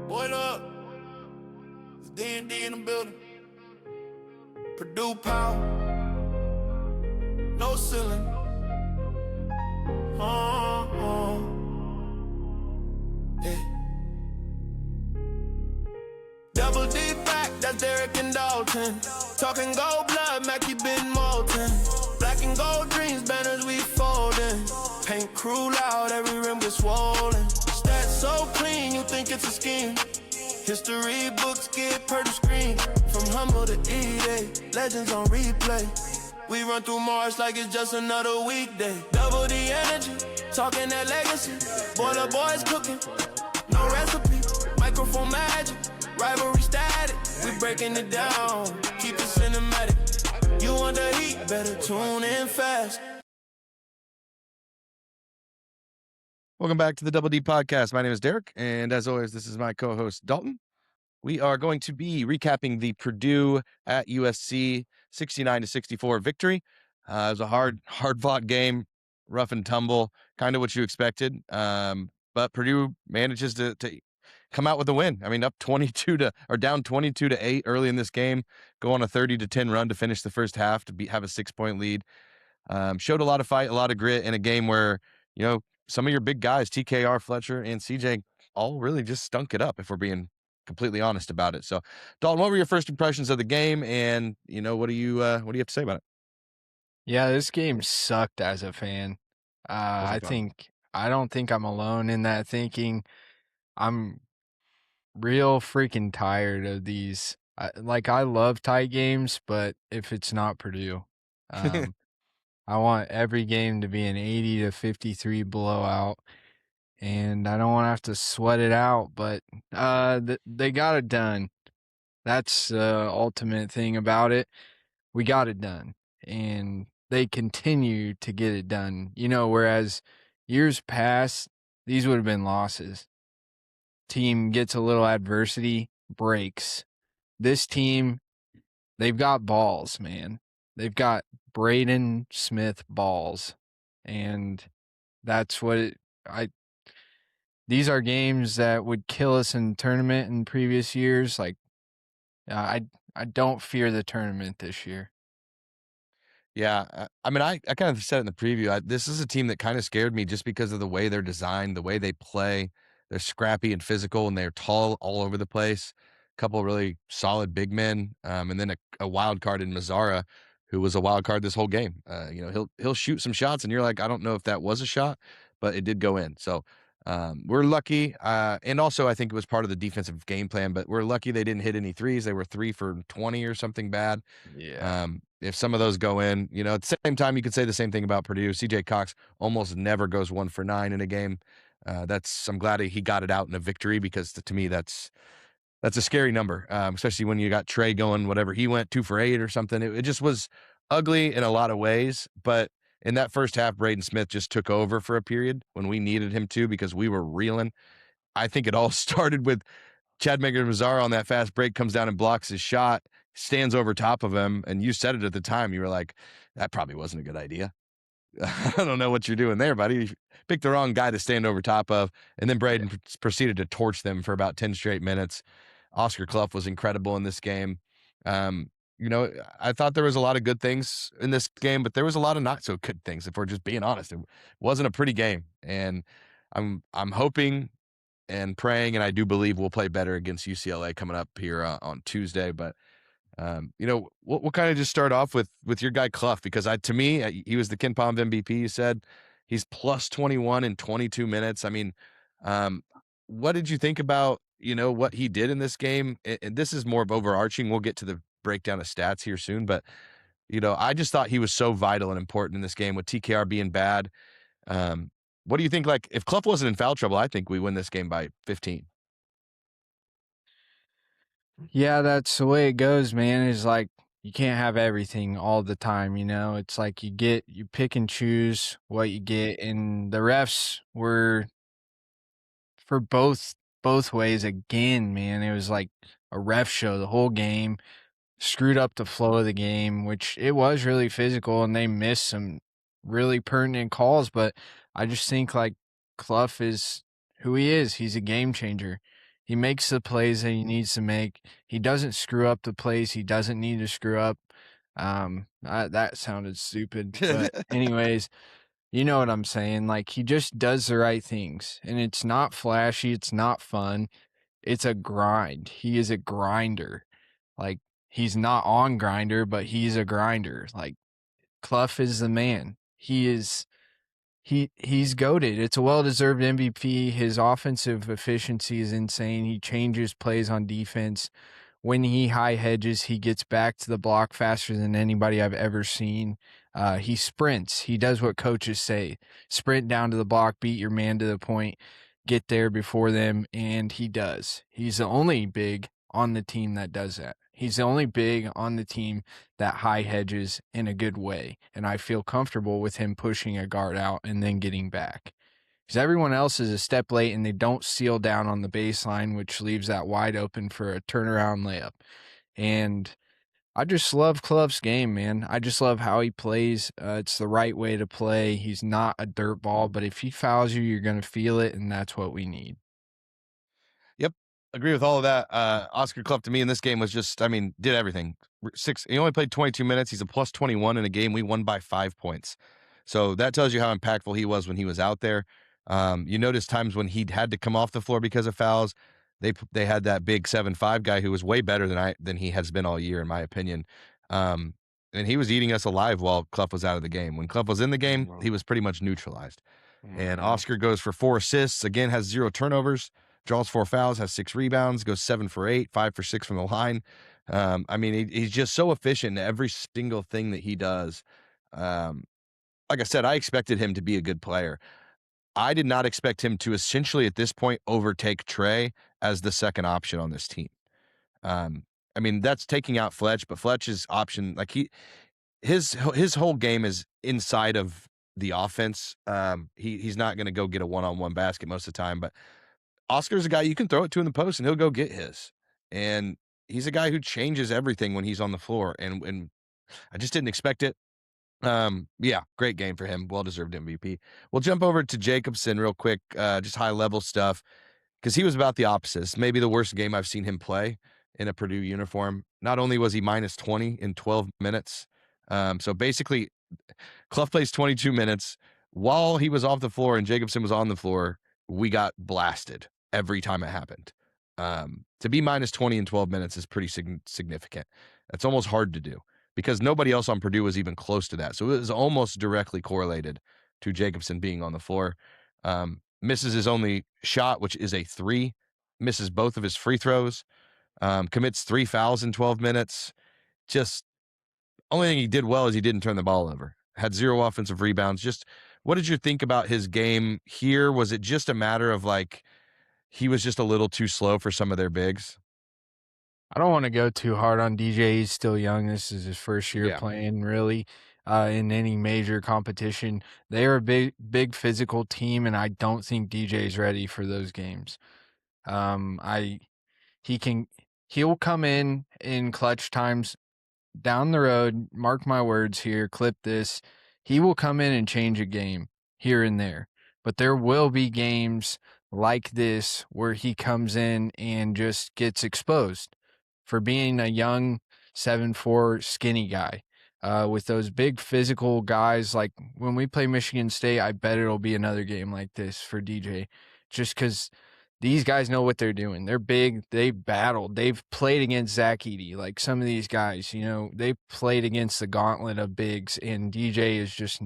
Boy up, it's D&D in the building. Purdue power, no ceiling. Yeah. Double D back, that's Derek and Dalton. Talking gold blood, Mackie Ben Moulton. Black and gold dreams, banners we folding. Paint crew loud, every rim gets swollen. Stats so clean, you think it's a scheme. History books get Purdue screen. From humble to E-Day, legends on replay. We run through Mars like it's just another weekday. Double the energy, talking that legacy. Boiler boys cooking, no recipe. Microphone magic, rivalry static. We breaking it down, keep it cinematic. You want the heat, better tune in fast. Welcome back to the Double D Podcast. My name is Derek, and as always, this is my co-host Dalton. We are going to be recapping the Purdue at USC 69-64 victory. It was a hard-fought game, rough and tumble, kind of what you expected. But Purdue manages to come out with a win. I mean, up down 22-8 early in this game, go on a 30-10 run to finish the first half to have a 6-point lead. Showed a lot of fight, a lot of grit in a game where, some of your big guys, TKR, Fletcher, and CJ, all really just stunk it up, if we're being completely honest about it. So, Dalton, what were your first impressions of the game, and what do you have to say about it? Yeah, this game sucked as a fan. I don't think I'm alone in that thinking. I'm real freaking tired of these. I love tight games, but if it's not Purdue, I want every game to be an 80-53 blowout, and I don't want to have to sweat it out, but they got it done. That's the ultimate thing about it. We got it done, and they continue to get it done. Whereas years past, these would have been losses. Team gets a little adversity, breaks. This team, they've got balls, man. They've got Braden Smith balls, and that's what these are games that would kill us in tournament in previous years. I don't fear the tournament this year. Yeah, I mean, I kind of said it in the preview. This is a team that kind of scared me just because of the way they're designed, the way they play. They're scrappy and physical, and they're tall all over the place. A couple of really solid big men, and then a wild card in Mazara, who was a wild card this whole game. He'll shoot some shots, and you're like, I don't know if that was a shot, but it did go in. So we're lucky, and also I think it was part of the defensive game plan. But we're lucky they didn't hit any threes. They were 3 for 20 or something bad. Yeah. If some of those go in, at the same time, you could say the same thing about Purdue. CJ Cox almost never goes 1 for 9 in a game. I'm glad he got it out in a victory, because to me, that's a scary number, especially when you got Trey going, whatever he went 2 for 8 or something. It just was ugly in a lot of ways. But in that first half, Braden Smith just took over for a period when we needed him to, because we were reeling. I think it all started with Chad Baker-Mazara on that fast break, comes down and blocks his shot, stands over top of him. And you said it at the time. You were like, that probably wasn't a good idea. I don't know what you're doing there, buddy. You picked the wrong guy to stand over top of. And then Braden proceeded to torch them for about 10 straight minutes. Oscar Cluff was incredible in this game. I thought there was a lot of good things in this game, but there was a lot of not so good things, if we're just being honest. It wasn't a pretty game. And I'm hoping and praying, and I do believe we'll play better against UCLA coming up here on Tuesday. But we'll kind of just start off with your guy Cluff, because to me, he was the Ken Palm MVP. You said he's plus 21 in 22 minutes. I mean, what did you think about what he did in this game? And this is more of overarching. We'll get to the breakdown of stats here soon, but I just thought he was so vital and important in this game, with TKR being bad. What do you think? Like, if Cluff wasn't in foul trouble, I think we win this game by 15. Yeah, that's the way it goes, man. It's like you can't have everything all the time, It's like you pick and choose what you get, and the refs were for both ways again, man. It was like a ref show the whole game, screwed up the flow of the game, which it was really physical, and they missed some really pertinent calls. But I just think, like, Cluff is who he is. He's a game changer. He makes the plays that he needs to make. He doesn't screw up the plays he doesn't need to screw up. That sounded stupid, but anyways, you know what I'm saying. Like, he just does the right things, and it's not flashy. It's not fun. It's a grind. He is a grinder. Like, he's not on grinder, but he's a grinder. Like, Cluff is the man. He's goated. It's a well-deserved MVP. His offensive efficiency is insane. He changes plays on defense. When he high hedges, he gets back to the block faster than anybody I've ever seen. He sprints. He does what coaches say. Sprint down to the block, beat your man to the point, get there before them, and he does. He's the only big on the team that does that. He's the only big on the team that high hedges in a good way, and I feel comfortable with him pushing a guard out and then getting back. Because everyone else is a step late and they don't seal down on the baseline, which leaves that wide open for a turnaround layup. And I just love Cluff's game, man. I just love how he plays. It's the right way to play. He's not a dirt ball, but if he fouls you, you're going to feel it, and that's what we need. Yep, agree with all of that. Oscar Cluff to me in this game was just, did everything. He only played 22 minutes. He's a plus 21 in a game we won by 5 points. So that tells you how impactful he was when he was out there. You notice times when he'd had to come off the floor because of fouls. They had that big 7'5" guy who was way better than he has been all year, in my opinion. And he was eating us alive while Cluff was out of the game. When Cluff was in the game, he was pretty much neutralized. And Oscar goes for 4 assists, again has 0 turnovers, draws 4 fouls, has 6 rebounds, goes 7 for 8, 5 for 6 from the line. He's just so efficient in every single thing that he does. Like I said, I expected him to be a good player. I did not expect him to essentially at this point overtake Trey as the second option on this team. That's taking out Fletch, but Fletch's option, like his whole game is inside of the offense. He's not going to go get a one-on-one basket most of the time, but Oscar's a guy you can throw it to in the post and he'll go get his. And he's a guy who changes everything when he's on the floor. And I just didn't expect it. Great game for him. Well-deserved MVP. We'll jump over to Jacobson real quick, just high-level stuff, because he was about the opposite. It's maybe the worst game I've seen him play in a Purdue uniform. Not only was he minus 20 in 12 minutes, so basically Cluff plays 22 minutes. While he was off the floor and Jacobson was on the floor, we got blasted every time it happened. To be minus 20 in 12 minutes is pretty significant. That's almost hard to do, because nobody else on Purdue was even close to that. So it was almost directly correlated to Jacobson being on the floor. Misses his only shot, which is a 3, misses both of his free throws, commits 3 fouls in 12 minutes. Just only thing he did well is he didn't turn the ball over. Had 0 offensive rebounds. Just what did you think about his game here? Was it just a matter of like he was just a little too slow for some of their bigs? I don't want to go too hard on DJ. He's still young. This is his first year playing, really, in any major competition. They're a big physical team, and I don't think DJ's ready for those games. He'll come in clutch times down the road. Mark my words here. Clip this. He will come in and change a game here and there, but there will be games like this where he comes in and just gets exposed for being a young 7'4" skinny guy. With those big physical guys, like when we play Michigan State, I bet it'll be another game like this for DJ, just because these guys know what they're doing. They're big. They battled. They've played against Zach Edey. Like some of these guys, they played against the gauntlet of bigs, and DJ is just,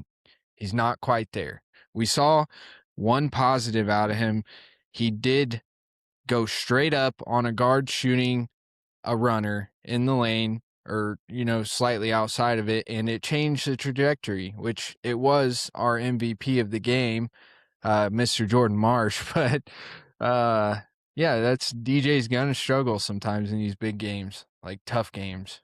he's not quite there. We saw one positive out of him. He did go straight up on a guard shooting a runner in the lane, or slightly outside of it, and it changed the trajectory, which it was our MVP of the game, Mr. Jordan Marsh. But that's DJ's gonna struggle sometimes in these big games, like tough games.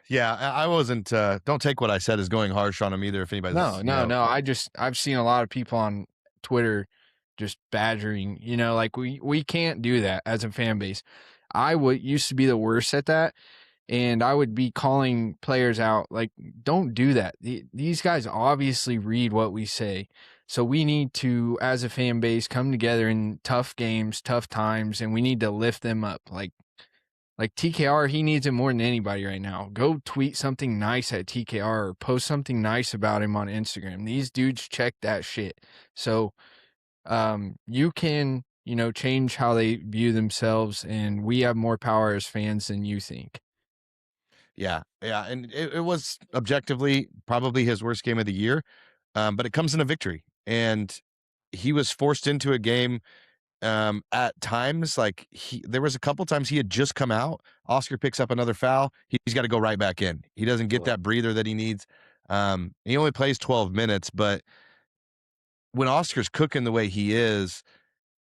Yeah, I wasn't. Don't take what I said as going harsh on him either. If anybody's no, I've seen a lot of people on Twitter just badgering. Like we can't do that as a fan base. I used to be the worst at that, and I would be calling players out, like, don't do that. These guys obviously read what we say. So we need to, as a fan base, come together in tough games, tough times, and we need to lift them up. Like TKR, he needs it more than anybody right now. Go tweet something nice at TKR or post something nice about him on Instagram. These dudes check that shit. So you can, change how they view themselves, and we have more power as fans than you think. Yeah, and it was objectively probably his worst game of the year, but it comes in a victory, and he was forced into a game at times. Like there was a couple times he had just come out. Oscar picks up another foul. He's got to go right back in. He doesn't get that breather that he needs. He only plays 12 minutes, but when Oscar's cooking the way he is,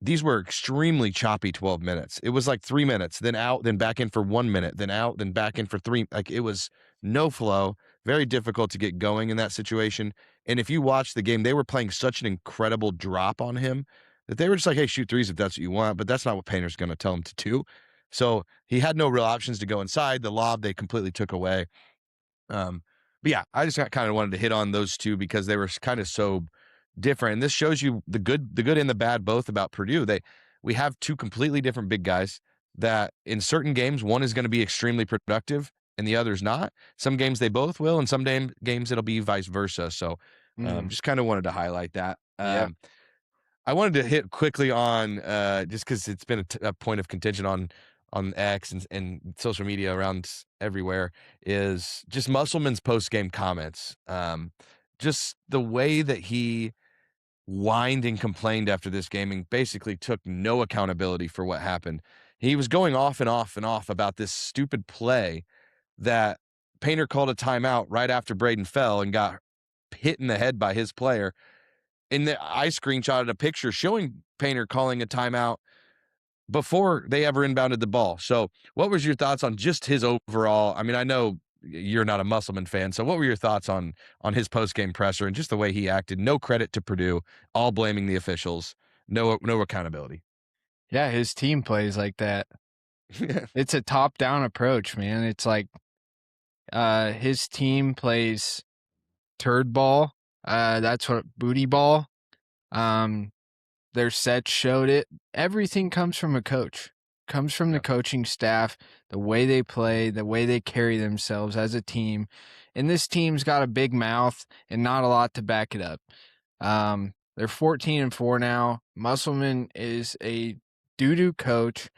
these were extremely choppy 12 minutes. It was like 3 minutes, then out, then back in for 1 minute, then out, then back in for 3. Like it was no flow, very difficult to get going in that situation. And if you watch the game, they were playing such an incredible drop on him that they were just like, hey, shoot threes if that's what you want. But that's not what Painter's going to tell him to do. So he had no real options to go inside. The lob they completely took away. But yeah, I just kind of wanted to hit on those two because they were kind of so different. And this shows you the good and the bad both about Purdue. We have two completely different big guys that in certain games, one is going to be extremely productive and the other's not. Some games they both will, and some games it'll be vice versa. So just kind of wanted to highlight that. Yeah. I wanted to hit quickly on just because it's been a point of contention on X and social media around everywhere, is just Musselman's post-game comments. Just the way that he whined and complained after this game and basically took no accountability for what happened. He was going off and off and off about this stupid play that Painter called a timeout right after Braden fell and got hit in the head by his player. And I screenshotted a picture showing Painter calling a timeout before they ever inbounded the ball. So what was your thoughts on just his overall? I mean, I know you're not a Musselman fan, so what were your thoughts on his post-game presser and just the way he acted? No credit to Purdue, all blaming the officials, no accountability. Yeah, his team plays like that. It's a top-down approach, man. It's like his team plays turd ball. That's what booty ball. Their sets showed it. Everything comes from a coach. Comes from the coaching staff, the way they play, the way they carry themselves as a team. And this team's got a big mouth and not a lot to back it up. They're 14-4 now. Musselman is a doo-doo coach.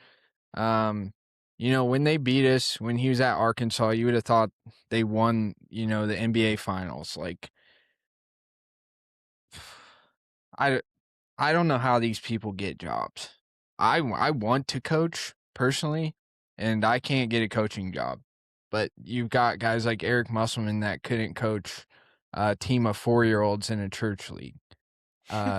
When they beat us, when he was at Arkansas, you would have thought they won, the NBA finals. Like, I don't know how these people get jobs. I want to coach personally, and I can't get a coaching job. But you've got guys like Eric Musselman that couldn't coach a team of 4-year-olds in a church league,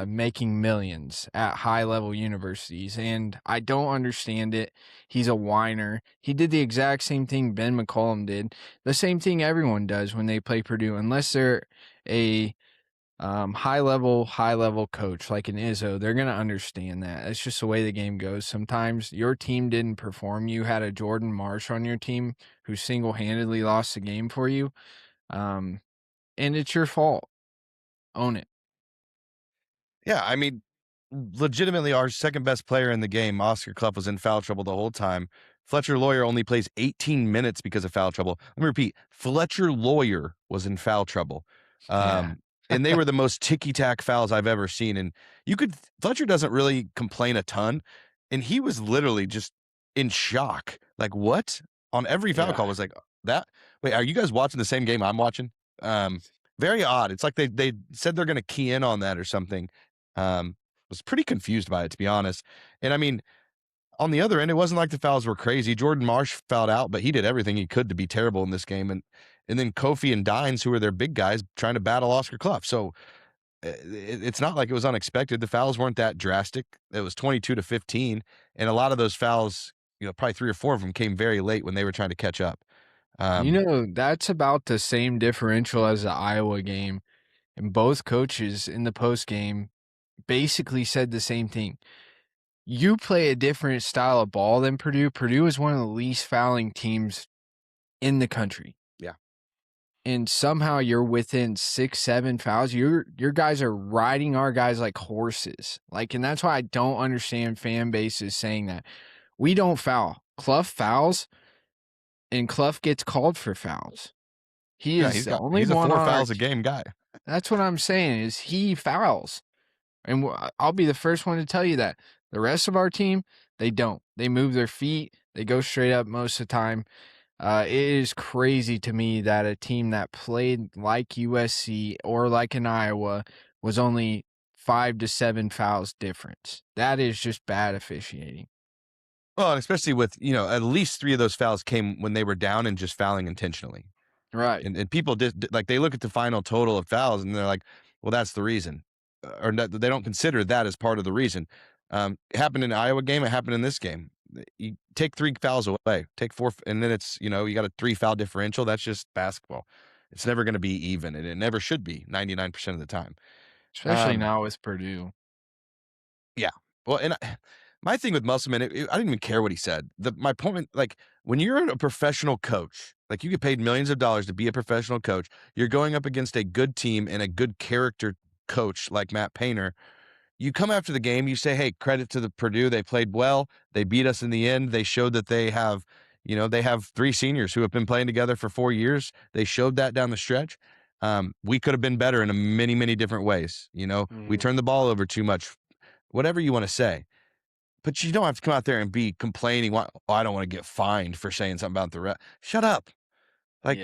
making millions at high-level universities, and I don't understand it. He's a whiner. He did the exact same thing Ben McCollum did, the same thing everyone does when they play Purdue, unless they're a high level coach like an Izzo. They're going to understand that. It's just the way the game goes. Sometimes your team didn't perform. You had a Jordan Marsh on your team who single-handedly lost the game for you. And it's your fault. Own it. Yeah, I mean, legitimately our second best player in the game, Oscar Cluff, was in foul trouble the whole time. Fletcher Lawyer only plays 18 minutes because of foul trouble. Let me repeat, Fletcher Lawyer was in foul trouble. And they were the most ticky-tack fouls I've ever seen. And Fletcher doesn't really complain a ton. And he was literally just in shock. Like, what? On every foul call was like, that? Wait, are you guys watching the same game I'm watching? Very odd. It's like they said they're going to key in on that or something. Was pretty confused by it, to be honest. And I mean, on the other end, it wasn't like the fouls were crazy. Jordan Marsh fouled out, but he did everything he could to be terrible in this game. And then Kofi and Dines, who are their big guys, trying to battle Oscar Cluff. So it's not like it was unexpected. The fouls weren't that drastic. It was 22-15. And a lot of those fouls, probably 3 or 4 of them came very late when they were trying to catch up. That's about the same differential as the Iowa game. And both coaches in the post game basically said the same thing. You play a different style of ball than Purdue. Purdue is one of the least fouling teams in the country. Yeah. and somehow you're within 6, 7 fouls. Your guys are riding our guys like horses. Like, and that's why I don't understand fan bases saying that. We don't foul. Cluff fouls, and Cluff gets called for fouls. He is the only he's a one 4 on our fouls a game guy. That's what I'm saying is he fouls. And I'll be the first one to tell you that. The rest of our team, they don't. They move their feet. They go straight up most of the time. It is crazy to me that a team that played like USC or like in Iowa was only 5 to 7 fouls difference. That is just bad officiating. Well, and especially with, at least 3 of those fouls came when they were down and just fouling intentionally. Right. And people just like they look at the final total of fouls and they're like, well, that's the reason. Or they don't consider that as part of the reason. It happened in the Iowa game. It happened in this game. You take 3 fouls away, take 4, and then it's, you got a 3 foul differential. That's just basketball. It's never going to be even, and it never should be 99% of the time. Especially now with Purdue. Yeah. Well, and my thing with Musselman, I didn't even care what he said. My point, like, when you're a professional coach, like you get paid millions of dollars to be a professional coach, you're going up against a good team and a good character coach like Matt Painter. You come after the game, you say, hey, credit to the Purdue. They played well. They beat us in the end. They showed that they have 3 seniors who have been playing together for 4 years. They showed that down the stretch. We could have been better in many, many different ways. We turned the ball over too much, whatever you want to say. But you don't have to come out there and be complaining. I don't want to get fined for saying something about the ref. Shut up. Like,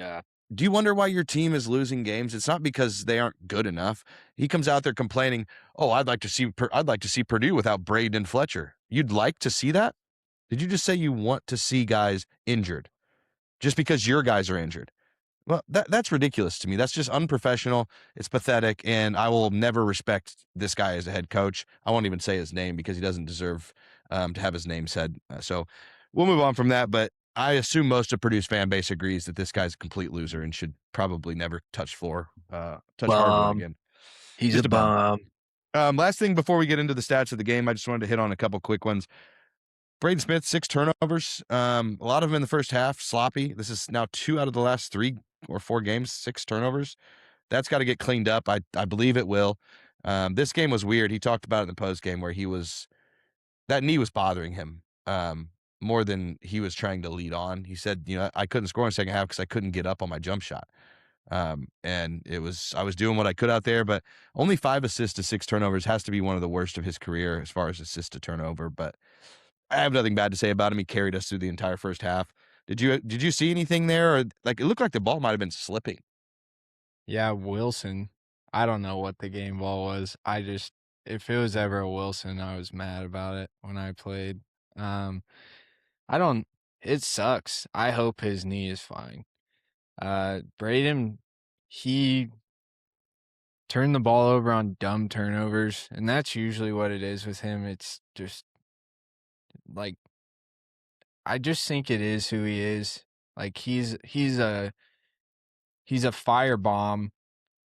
do you wonder why your team is losing games? It's not because they aren't good enough. He comes out there complaining, I'd like to see Purdue without Braden and Fletcher. You'd like to see that? Did you just say you want to see guys injured just because your guys are injured? Well, that's ridiculous to me. That's just unprofessional. It's pathetic, and I will never respect this guy as a head coach. I won't even say his name because he doesn't deserve to have his name said. So we'll move on from that, but I assume most of Purdue's fan base agrees that this guy's a complete loser and should probably never touch hardwood again. He's just a bum. Last thing before we get into the stats of the game, I just wanted to hit on a couple quick ones. Braden Smith, 6 turnovers. A lot of them in the first half, sloppy. This is now 2 out of the last 3 or 4 games, 6 turnovers. That's got to get cleaned up. I believe it will. This game was weird. He talked about it in the post game where that knee was bothering him more than he was trying to lead on. He said, I couldn't score in the second half because I couldn't get up on my jump shot. And I was doing what I could out there, but only 5 assists to 6 turnovers has to be one of the worst of his career as far as assists to turnover. But I have nothing bad to say about him. He carried us through the entire first half. Did you see anything there? Or, like, it looked like the ball might have been slipping. Yeah, Wilson. I don't know what the game ball was. If it was ever a Wilson, I was mad about it when I played. It sucks. I hope his knee is fine. Braden, he turned the ball over on dumb turnovers, and that's usually what it is with him. It's just like, I just think it is who he is. Like, he's a firebomb,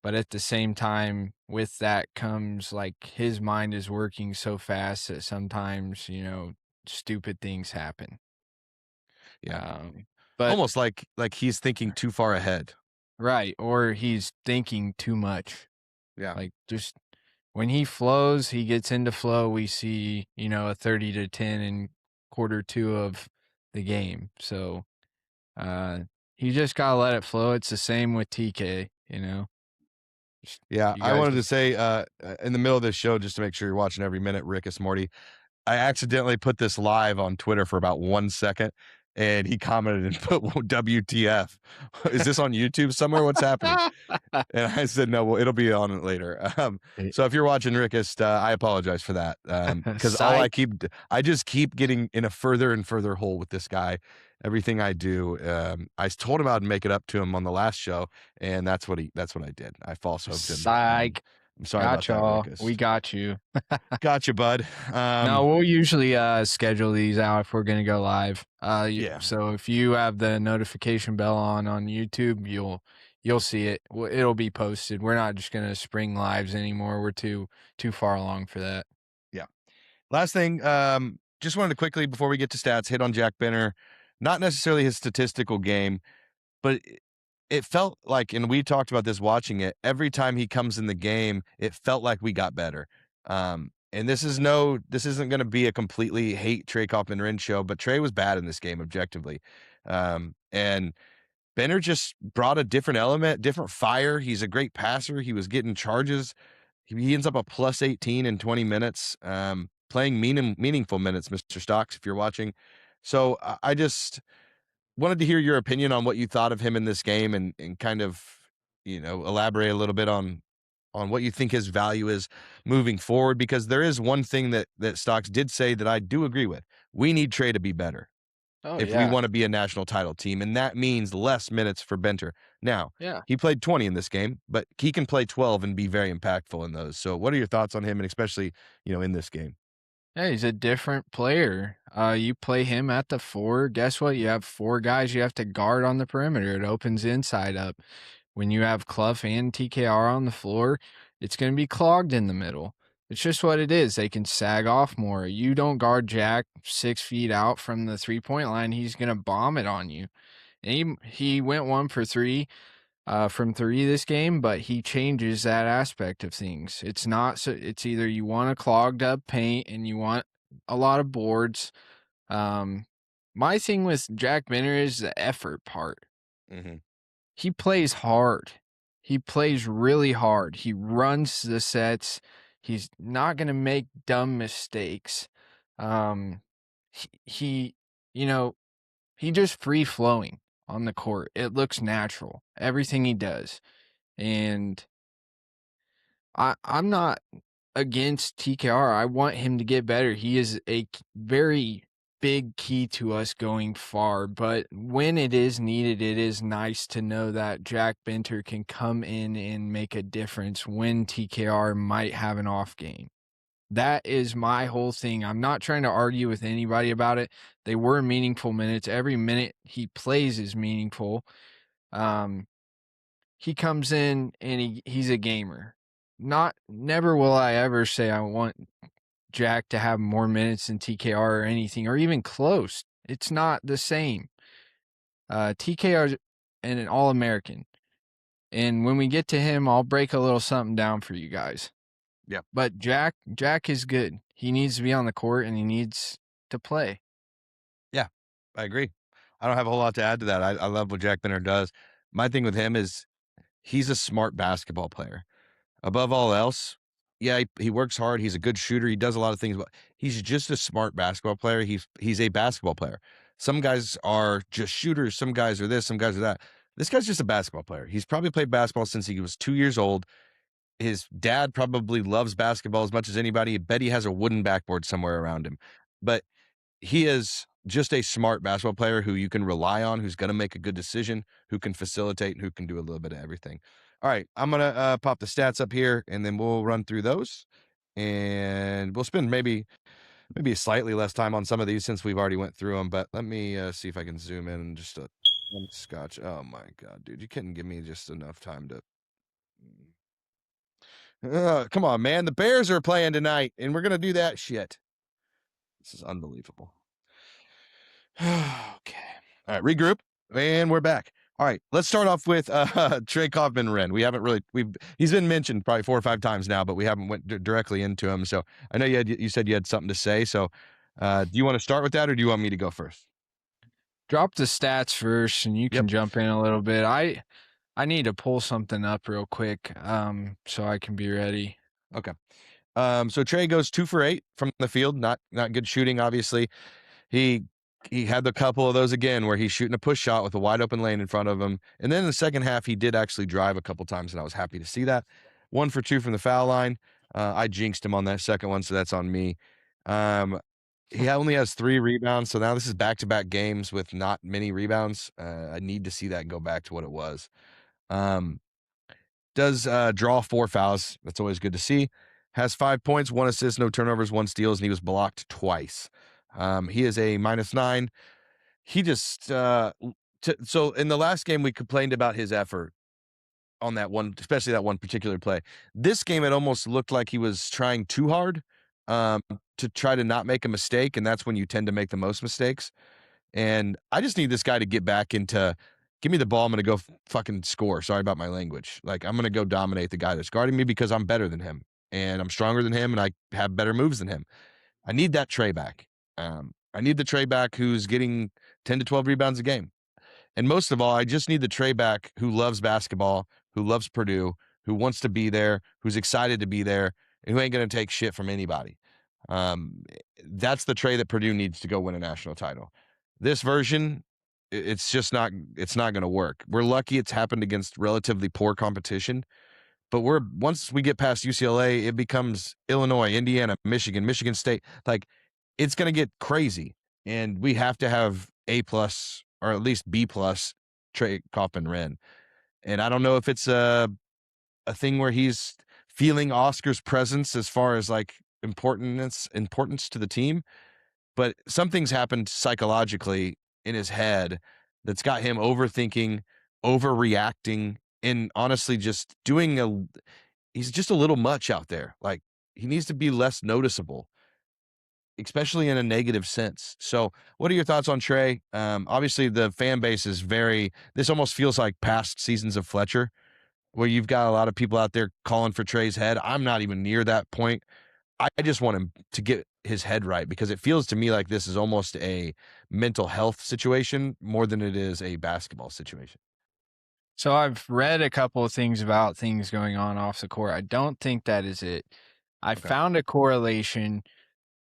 but at the same time, with that comes, like, his mind is working so fast that sometimes, stupid things happen. Yeah. But almost like he's thinking too far ahead. Right, or he's thinking too much. Yeah. Like, just when he flows, he gets into flow, we see, a 30-10 in quarter 2 of the game. So, you just got to let it flow. It's the same with TK, Yeah, I wanted to say in the middle of this show, just to make sure you're watching every minute, Rickus Morty, I accidentally put this live on Twitter for about 1 second, and he commented and put, WTF. Is this on YouTube somewhere? What's happening? And I said, no, well, it'll be on it later. So if you're watching Rickus, I apologize for that. Because I just keep getting in a further and further hole with this guy. Everything I do, I told him I'd make it up to him on the last show, and that's what I did. I false hoped him. Psych. I'm sorry about that, Rickus. We got you. Got you, bud. No, we'll usually schedule these out if we're going to go live. Yeah. So if you have the notification bell on YouTube, you'll see it. It'll be posted. We're not just going to spring lives anymore. We're too far along for that. Yeah. Last thing, just wanted to quickly, before we get to stats, hit on Jack Benner. Not necessarily his statistical game, but it felt like, and we talked about this watching it, every time he comes in the game, it felt like we got better. And this isn't going to be a completely hate Trey Kaufman-Renn show, but Trey was bad in this game objectively. And Benner just brought a different element, different fire. He's a great passer. He was getting charges. He ends up a plus 18 in 20 minutes, playing meaningful minutes, Mr. Stocks, if you're watching. So I just wanted to hear your opinion on what you thought of him in this game, and kind of, elaborate a little bit on what you think his value is moving forward, because there is one thing that Stocks did say that I do agree with. We need Trey to be better Oh if we yeah, want to be a national title team, and that means less minutes for Benter. Now, yeah. he played 20 in this game, but he can play 12 and be very impactful in those. So what are your thoughts on him, and especially, in this game? Yeah, he's a different player. You play him at the 4. Guess what? You have 4 guys you have to guard on the perimeter. It opens inside up. When you have Cluff and TKR on the floor, it's going to be clogged in the middle. It's just what it is. They can sag off more. You don't guard Jack 6 feet out from the 3-point line, he's going to bomb it on you. And he went 1 for 3 from 3 this game, but he changes that aspect of things. It's not so. It's either you want a clogged up paint and you want a lot of boards. My thing with Jack Benner is the effort part. Mm-hmm. He plays hard. He plays really hard. He runs the sets. He's not going to make dumb mistakes. Um, he, you know, he just free flowing on the court. It looks natural. Everything he does. And I'm not against TKR. I want him to get better. He is a very big key to us going far. But when it is needed, it is nice to know that Jack Benter can come in and make a difference when TKR might have an off game. That is my whole thing. I'm not trying to argue with anybody about it. They were meaningful minutes. Every minute he plays is meaningful. He comes in and he's a gamer. Never will I ever say I want Jack to have more minutes than TKR or anything, or even close. It's not the same. TKR is an All-American. And when we get to him, I'll break a little something down for you guys. Yeah. But Jack is good. He needs to be on the court and he needs to play. Yeah, I agree. I don't have a whole lot to add to that. I love what Jack Benner does. My thing with him is he's a smart basketball player. Above all else, yeah, he works hard. He's a good shooter. He does a lot of things, but he's just a smart basketball player. He's a basketball player. Some guys are just shooters. Some guys are this. Some guys are that. This guy's just a basketball player. He's probably played basketball since he was 2 years old. His dad probably loves basketball as much as anybody. I bet he has a wooden backboard somewhere around him. But he is just a smart basketball player who you can rely on, who's going to make a good decision, who can facilitate, and who can do a little bit of everything. All right, I'm going to pop the stats up here, and then we'll run through those. And we'll spend maybe slightly less time on some of these since we've already went through them. But let me see if I can zoom in just a scotch. Oh, my God, dude. You couldn't give me just enough time to... come on, man. The Bears are playing tonight, and we're going to do that shit. This is unbelievable. Okay. All right, regroup, and we're back. All right, let's start off with Trey Kaufman-Renn. He's been mentioned probably 4 or 5 times now, but we haven't went directly into him. So I know you said you had something to say. So do you want to start with that, or do you want me to go first? Drop the stats first, and you can jump in a little bit. I need to pull something up real quick, so I can be ready. Okay. So Trey goes 2 for 8 from the field. Not good shooting, obviously. He had a couple of those again where he's shooting a push shot with a wide open lane in front of him. And then in the second half, he did actually drive a couple times, and I was happy to see that. 1 for 2 from the foul line. I jinxed him on that second one, so that's on me. He only has 3 rebounds, so now this is back-to-back games with not many rebounds. I need to see that go back to what it was. Does draw 4 fouls. That's always good to see. Has 5 points, 1 assist, no turnovers, 1 steals, and he was blocked twice. He is a -9. He just so in the last game we complained about his effort on that one, especially that one particular play. This game it almost looked like he was trying too hard to try to not make a mistake, and that's when you tend to make the most mistakes. And I just need this guy to get back into give me the ball. I'm going to go fucking score. Sorry about my language. Like, I'm going to go dominate the guy that's guarding me because I'm better than him and I'm stronger than him and I have better moves than him. I need that Trey back. I need the Trey back who's getting 10 to 12 rebounds a game. And most of all, I just need the Trey back who loves basketball, who loves Purdue, who wants to be there, who's excited to be there, and who ain't going to take shit from anybody. That's the Trey that Purdue needs to go win a national title. This version, it's not going to work. We're lucky it's happened against relatively poor competition, but once we get past UCLA, it becomes Illinois, Indiana, Michigan State. Like, it's going to get crazy, and we have to have A+ or at least B+ Trey Kaufman-Renn. And I don't know if it's a thing where he's feeling Oscar's presence as far as like importance to the team, but something's happened psychologically in his head that's got him overthinking, overreacting, and honestly just he's just a little much out there. Like, he needs to be less noticeable, especially in a negative sense. So what are your thoughts on Trey? Obviously the fan base is this almost feels like past seasons of Fletcher, where you've got a lot of people out there calling for Trey's head. I'm not even near that point. I just want him to get his head right, because it feels to me like this is almost a mental health situation more than it is a basketball situation. So I've read a couple of things about things going on off the court. I don't think that is it. I found a correlation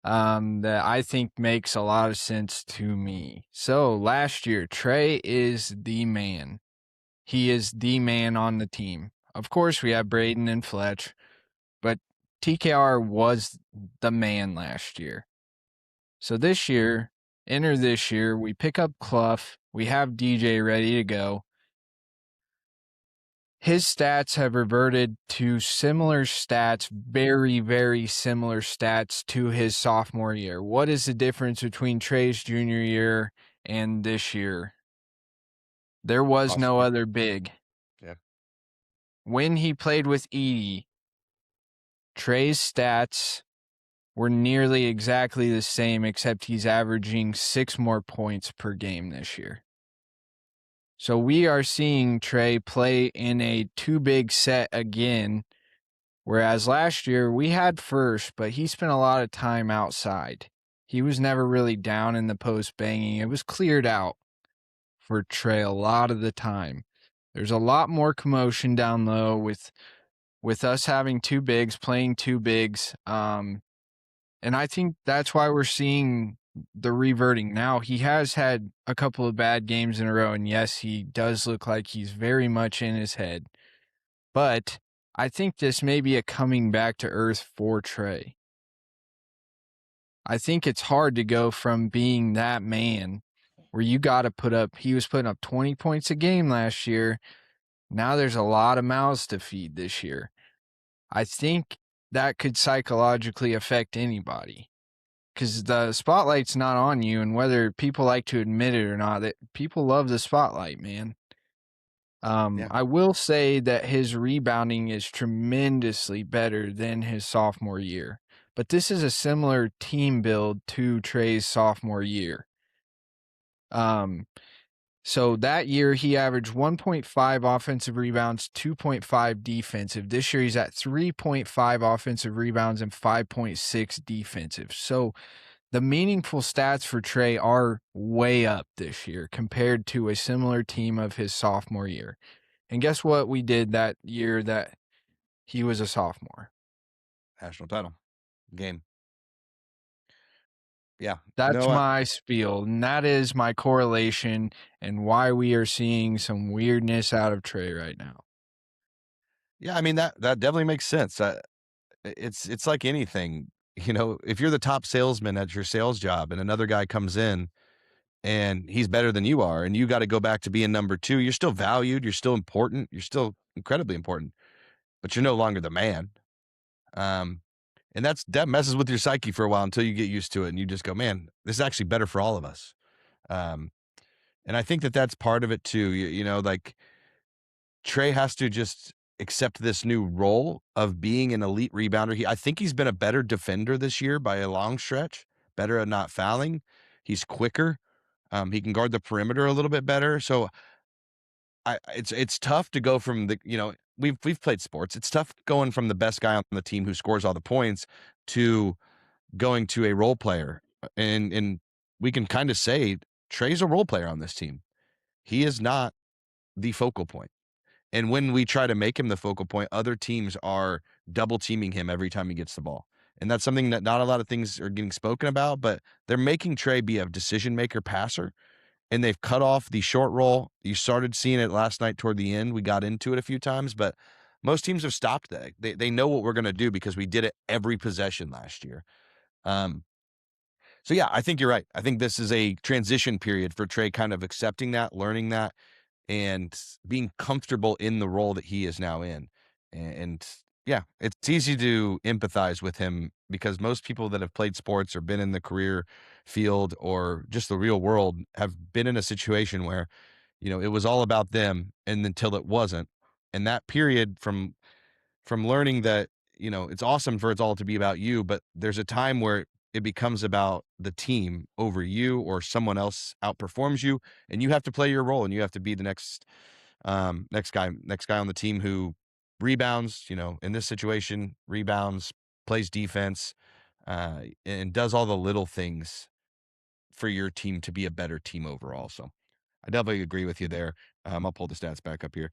that I think makes a lot of sense to me. So last year, Trey is the man. He is the man on the team. Of course, we have Braden and Fletch, but TKR was the man last year. So this year, we pick up Cluff. We have DJ ready to go. His stats have reverted to similar stats, very, very similar stats to his sophomore year. What is the difference between Trey's junior year and this year? There was no other big. Yeah. When he played with Edey, Trey's stats were nearly exactly the same, except he's averaging 6 more points per game this year. So we are seeing Trey play in a too big set again, whereas last year we had first, but he spent a lot of time outside. He was never really down in the post banging. It was cleared out for Trey a lot of the time. There's a lot more commotion down low with us having two bigs, playing two bigs. And I think that's why we're seeing the reverting. Now, he has had a couple of bad games in a row, and yes, he does look like he's very much in his head. But I think this may be a coming back to earth for Trey. I think it's hard to go from being that man where you got to he was putting up 20 points a game last year. Now there's a lot of mouths to feed this year. I think that could psychologically affect anybody, because the spotlight's not on you, and whether people like to admit it or not, that people love the spotlight, man. I will say that his rebounding is tremendously better than his sophomore year, but this is a similar team build to Trey's sophomore year. So that year he averaged 1.5 offensive rebounds, 2.5 defensive. This year he's at 3.5 offensive rebounds and 5.6 defensive. So the meaningful stats for Trey are way up this year compared to a similar team of his sophomore year. And guess what we did that year that he was a sophomore? National title game. Yeah. That's my spiel, and that is my correlation and why we are seeing some weirdness out of Trey right now. Yeah, I mean, that definitely makes sense. It's like anything, you know, if you're the top salesman at your sales job and another guy comes in and he's better than you are and you got to go back to being number 2, you're still valued, you're still important, you're still incredibly important, but you're no longer the man. And that messes with your psyche for a while until you get used to it and you just go, man, this is actually better for all of us. And I think that's part of it too. You know, like, Trey has to just accept this new role of being an elite rebounder. I think he's been a better defender this year by a long stretch, better at not fouling. He's quicker. He can guard the perimeter a little bit better. So it's tough to go from the, we've played sports. It's tough going from the best guy on the team who scores all the points to going to a role player. And we can kind of say Trey's a role player on this team. He is not the focal point. And when we try to make him the focal point, other teams are double teaming him every time he gets the ball. And that's something that not a lot of things are getting spoken about, but they're making Trey be a decision maker passer. And they've cut off the short roll. You started seeing it last night toward the end. We got into it a few times, but most teams have stopped that. They know what we're going to do because we did it every possession last year. So yeah, I think you're right. I think this is a transition period for Trey kind of accepting that, learning that, and being comfortable in the role that he is now in. And yeah, it's easy to empathize with him because most people that have played sports or been in the career field or just the real world have been in a situation where, it was all about them and until it wasn't. And that period from learning that, it's awesome for it's all to be about you, but there's a time where it becomes about the team over you or someone else outperforms you and you have to play your role and you have to be the next guy on the team who rebounds, in this situation, rebounds, plays defense, and does all the little things for your team to be a better team overall. So I definitely agree with you there. I'll pull the stats back up here.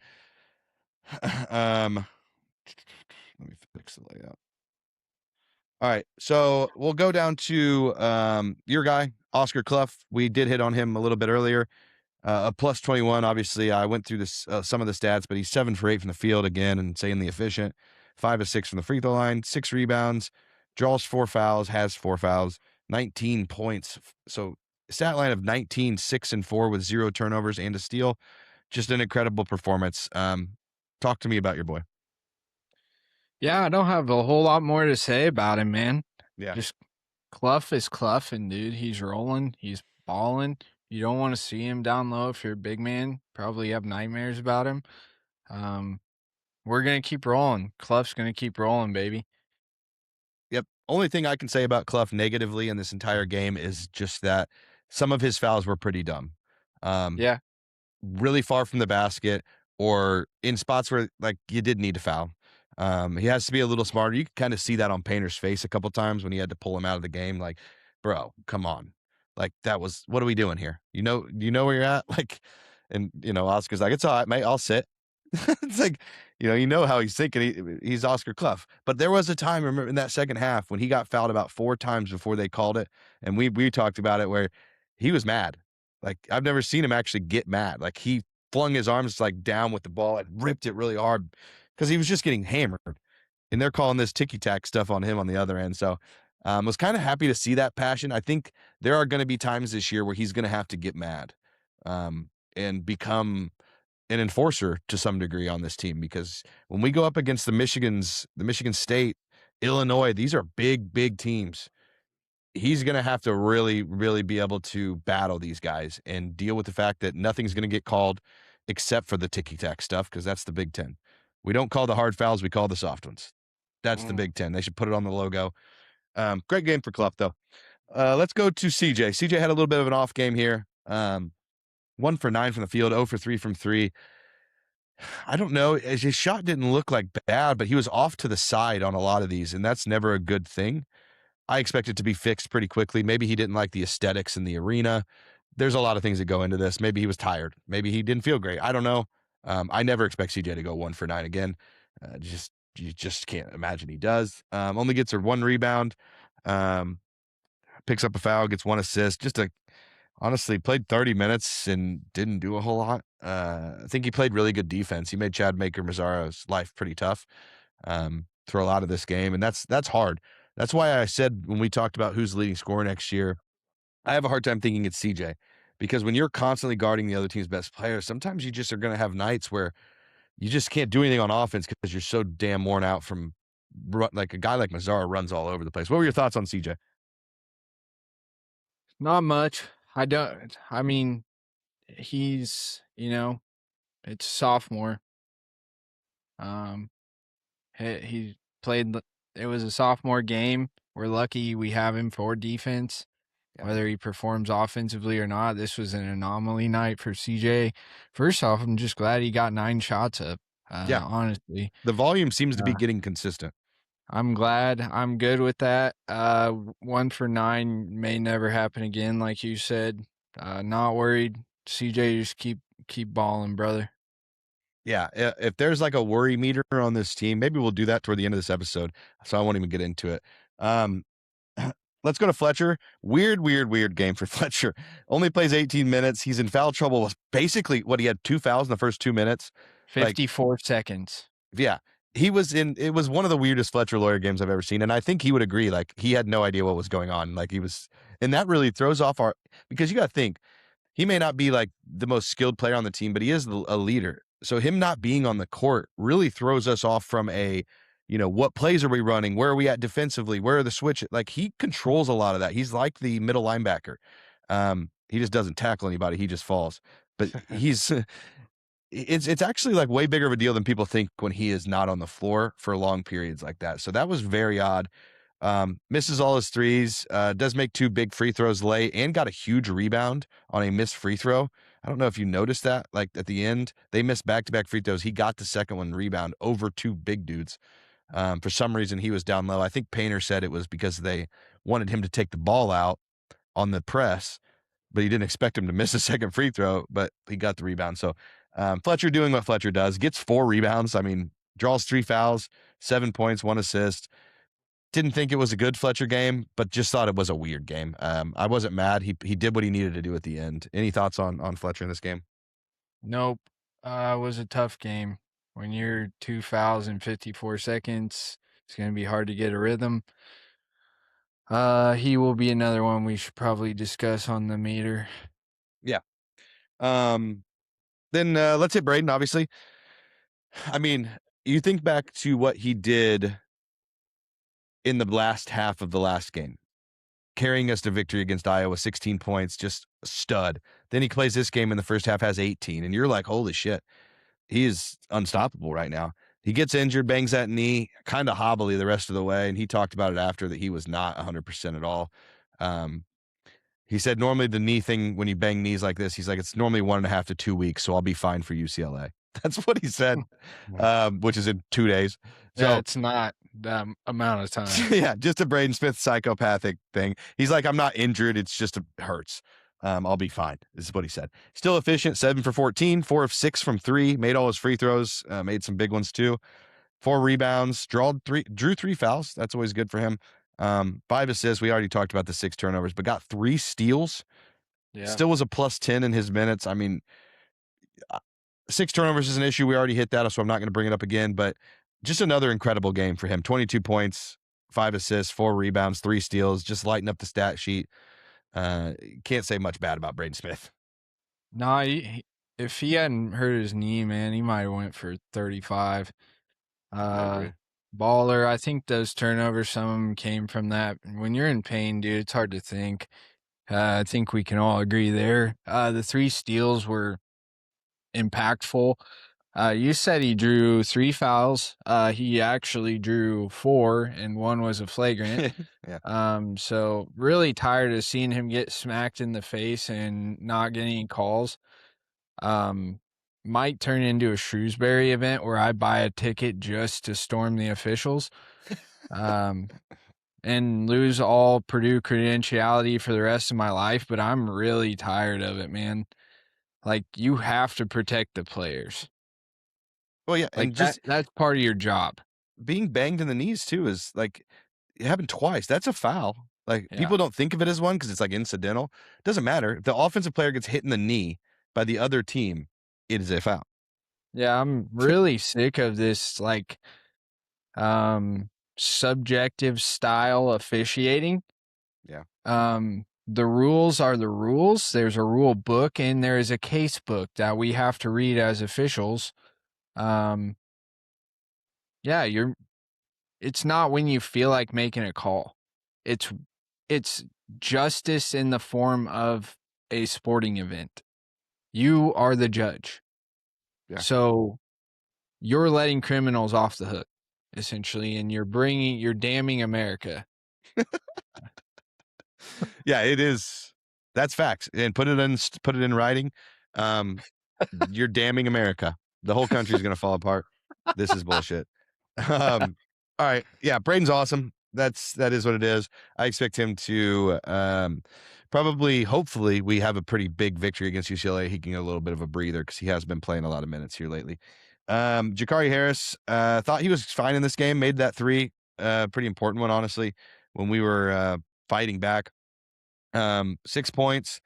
Let me fix the layout. All right, so we'll go down to your guy, Oscar Cluff. We did hit on him a little bit earlier. A plus 21, obviously. I went through this some of the stats, but he's 7 for 8 from the field again and saying the efficient. 5 of 6 from the free throw line, 6 rebounds, draws 4 fouls, has 4 fouls, 19 points. So stat line of 19, 6 and 4 with 0 turnovers and a steal. Just an incredible performance. Talk to me about your boy. Yeah, I don't have a whole lot more to say about him, man. Yeah. Just Cluff is Cluffing, dude. He's rolling. He's balling. You don't want to see him down low if you're a big man. Probably have nightmares about him. We're going to keep rolling. Cluff's going to keep rolling, baby. Yep. Only thing I can say about Cluff negatively in this entire game is just that some of his fouls were pretty dumb. Yeah. Really far from the basket or in spots where like you did need to foul. He has to be a little smarter. You can kind of see that on Painter's face a couple times when he had to pull him out of the game. Like, bro, come on. Like that was, what are we doing here? You know where you're at? Like, and Oscar's like, it's all right, mate. I'll sit. It's like, how he's thinking. He's Oscar Cluff. But there was a time, remember, in that second half when he got fouled about 4 times before they called it. And we talked about it where he was mad. Like, I've never seen him actually get mad. Like, he flung his arms like down with the ball and ripped it really hard because he was just getting hammered. And they're calling this ticky-tack stuff on him on the other end. So was kind of happy to see that passion. I think there are going to be times this year where he's going to have to get mad and become an enforcer to some degree on this team, because when we go up against the Michigan State, Illinois, these are big teams. He's going to have to really, really be able to battle these guys and deal with the fact that nothing's going to get called except for the ticky-tack stuff, because that's the Big Ten. We don't call the hard fouls, we call the soft ones. That's the Big Ten. They should put it on the logo. Great game for Cluff, though. Let's go to CJ. CJ had a little bit of an off game here. 1 for 9 from the field, 0 for 3 from 3. I don't know. His shot didn't look like bad, but he was off to the side on a lot of these, and that's never a good thing. I expect it to be fixed pretty quickly. Maybe he didn't like the aesthetics in the arena. There's a lot of things that go into this. Maybe he was tired. Maybe he didn't feel great. I don't know. I never expect CJ to go 1 for 9 again. You just can't imagine he does. Only gets her 1 rebound. Picks up a foul, gets 1 assist. Honestly, played 30 minutes and didn't do a whole lot. I think he played really good defense. He made Chad Baker-Mazara's life pretty tough for a lot of this game, and that's hard. That's why I said when we talked about who's leading scorer next year, I have a hard time thinking it's CJ, because when you're constantly guarding the other team's best players, sometimes you just are going to have nights where you just can't do anything on offense because you're so damn worn out from, like, a guy like Mazara runs all over the place. What were your thoughts on CJ? Not much. I mean, he's, it's sophomore. He played, it was a sophomore game. We're lucky we have him for defense. whether he performs offensively or not. This was an anomaly night for CJ. First off, I'm just glad he got 9 shots up. Honestly, the volume seems to be getting consistent. I'm glad. I'm good with that. 1 for 9 may never happen again, like you said. Not worried. CJ, just keep balling, brother. Yeah, if there's like a worry meter on this team, maybe we'll do that toward the end of this episode. So I won't even get into it. Let's go to Fletcher. Weird game for Fletcher. Only plays 18 minutes. He's in foul trouble with basically he had 2 fouls in the first 2 minutes. 54 seconds. Yeah. It was one of the weirdest Fletcher Lawyer games I've ever seen. And I think he would agree. Like, he had no idea what was going on. And that really throws off because you got to think, he may not be like the most skilled player on the team, but he is a leader. So him not being on the court really throws us off from what plays are we running? Where are we at defensively? Where are the switches? Like, he controls a lot of that. He's like the middle linebacker. He just doesn't tackle anybody. He just falls. But it's actually like way bigger of a deal than people think when he is not on the floor for long periods like that. So that was very odd. Misses all his threes, does make 2 big free throws late, and got a huge rebound on a missed free throw. I don't know if you noticed that, like at the end, they missed back-to-back free throws. He got the second one rebound over 2 big dudes. For some reason, he was down low. I think Painter said it was because they wanted him to take the ball out on the press, but he didn't expect him to miss a second free throw, but he got the rebound. So Fletcher doing what Fletcher does, gets 4 rebounds. I mean, draws 3 fouls, 7 points, 1 assist. Didn't think it was a good Fletcher game, but just thought it was a weird game. I wasn't mad. He did what he needed to do at the end. Any thoughts on Fletcher in this game? Nope. It was a tough game. When you're 2 fouls in 54 seconds, it's going to be hard to get a rhythm. He will be another one we should probably discuss on the meter. Yeah. Then let's hit Braden, obviously. I mean, you think back to what he did in the last half of the last game, carrying us to victory against Iowa, 16 points, just a stud. Then he plays this game in the first half, has 18, and you're like, holy shit, he is unstoppable right now. He gets injured, bangs that knee, kind of hobbly the rest of the way, and he talked about it after that he was not 100% at all. He said normally the knee thing, when you bang knees like this, he's like, it's normally 1.5 to 2 weeks, so I'll be fine for UCLA. That's what he said, which is in 2 days. So yeah, it's not that amount of time. Yeah, just a Braden Smith psychopathic thing. He's like, I'm not injured. It's just hurts. I'll be fine. This is what he said. Still efficient, 7 for 14, 4 of 6 from 3, made all his free throws, made some big ones too. 4 rebounds, drew 3 fouls. That's always good for him. 5 assists. We already talked about the 6 turnovers, but got 3 steals. Yeah. Still was a +10 in his minutes. I mean, 6 turnovers is an issue. We already hit that, so I'm not going to bring it up again, but just another incredible game for him. 22 points, 5 assists, 4 rebounds, 3 steals, just lighting up the stat sheet. Can't say much bad about Braden Smith. No, if he hadn't hurt his knee, man, he might have went for 35. Baller. I think those turnovers, some of them came from that. When you're in pain, dude, it's hard to think. I think we can all agree there. The 3 steals were impactful. You said he drew 3 fouls. He actually drew 4, and 1 was a flagrant. Yeah. So really tired of seeing him get smacked in the face and not getting any calls. Might turn into a Shrewsbury event where I buy a ticket just to storm the officials. And lose all Purdue credentiality for the rest of my life, but I'm really tired of it, man. Like, you have to protect the players. Well, yeah, like, and that's part of your job. Being banged in the knees too is like, it happened twice. That's a foul. Like, people don't think of it as one because it's like incidental. It doesn't matter. If the offensive player gets hit in the knee by the other team, it is a foul. Yeah, I'm really sick of this like subjective style officiating. Yeah. The rules are the rules. There's a rule book and there is a case book that we have to read as officials. Yeah, it's not when you feel like making a call. It's justice in the form of a sporting event. You are the judge. Yeah. So you're letting criminals off the hook, essentially, and you're damning America. Yeah, it is. That's facts. And put it in writing. You're damning America. The whole country is going to fall apart. This is bullshit. All right. Yeah, Braden's awesome. That is what it is. I expect him to hopefully we have a pretty big victory against UCLA. He can get a little bit of a breather because he has been playing a lot of minutes here lately. Jakari Harris, thought he was fine in this game, made that three, pretty important one, honestly, when we were fighting back. 6 points,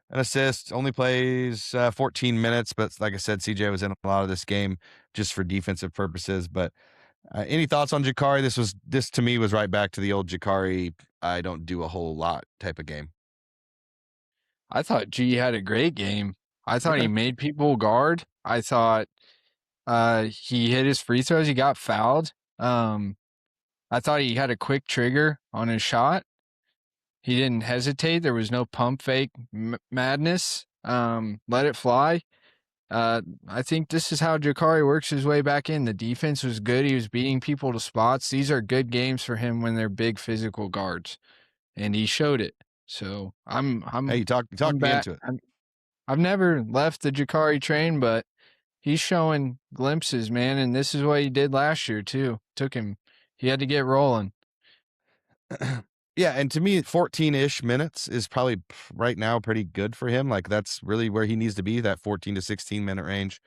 an assist, only plays 14 minutes, but like I said, CJ was in a lot of this game just for defensive purposes. But any thoughts on Jakari? This to me was right back to the old Jakari, I don't do a whole lot type of game. I thought G had a great game. I thought Okay. he made people guard. I thought he hit his free throws. He got fouled. I thought he had a quick trigger on his shot. He didn't hesitate. There was no pump fake madness. Let it fly. I think this is how Jakari works his way back in. The defense was good. He was beating people to spots. These are good games for him when they're big physical guards, and he showed it. So I'm Hey, you talked I'm me back. into it. I've never left the Jakari train, but he's showing glimpses, man. And this is what he did last year too. He had to get rolling. Yeah, and to me, 14-ish minutes is probably right now pretty good for him. Like that's really where he needs to be, that 14 to 16 minute range.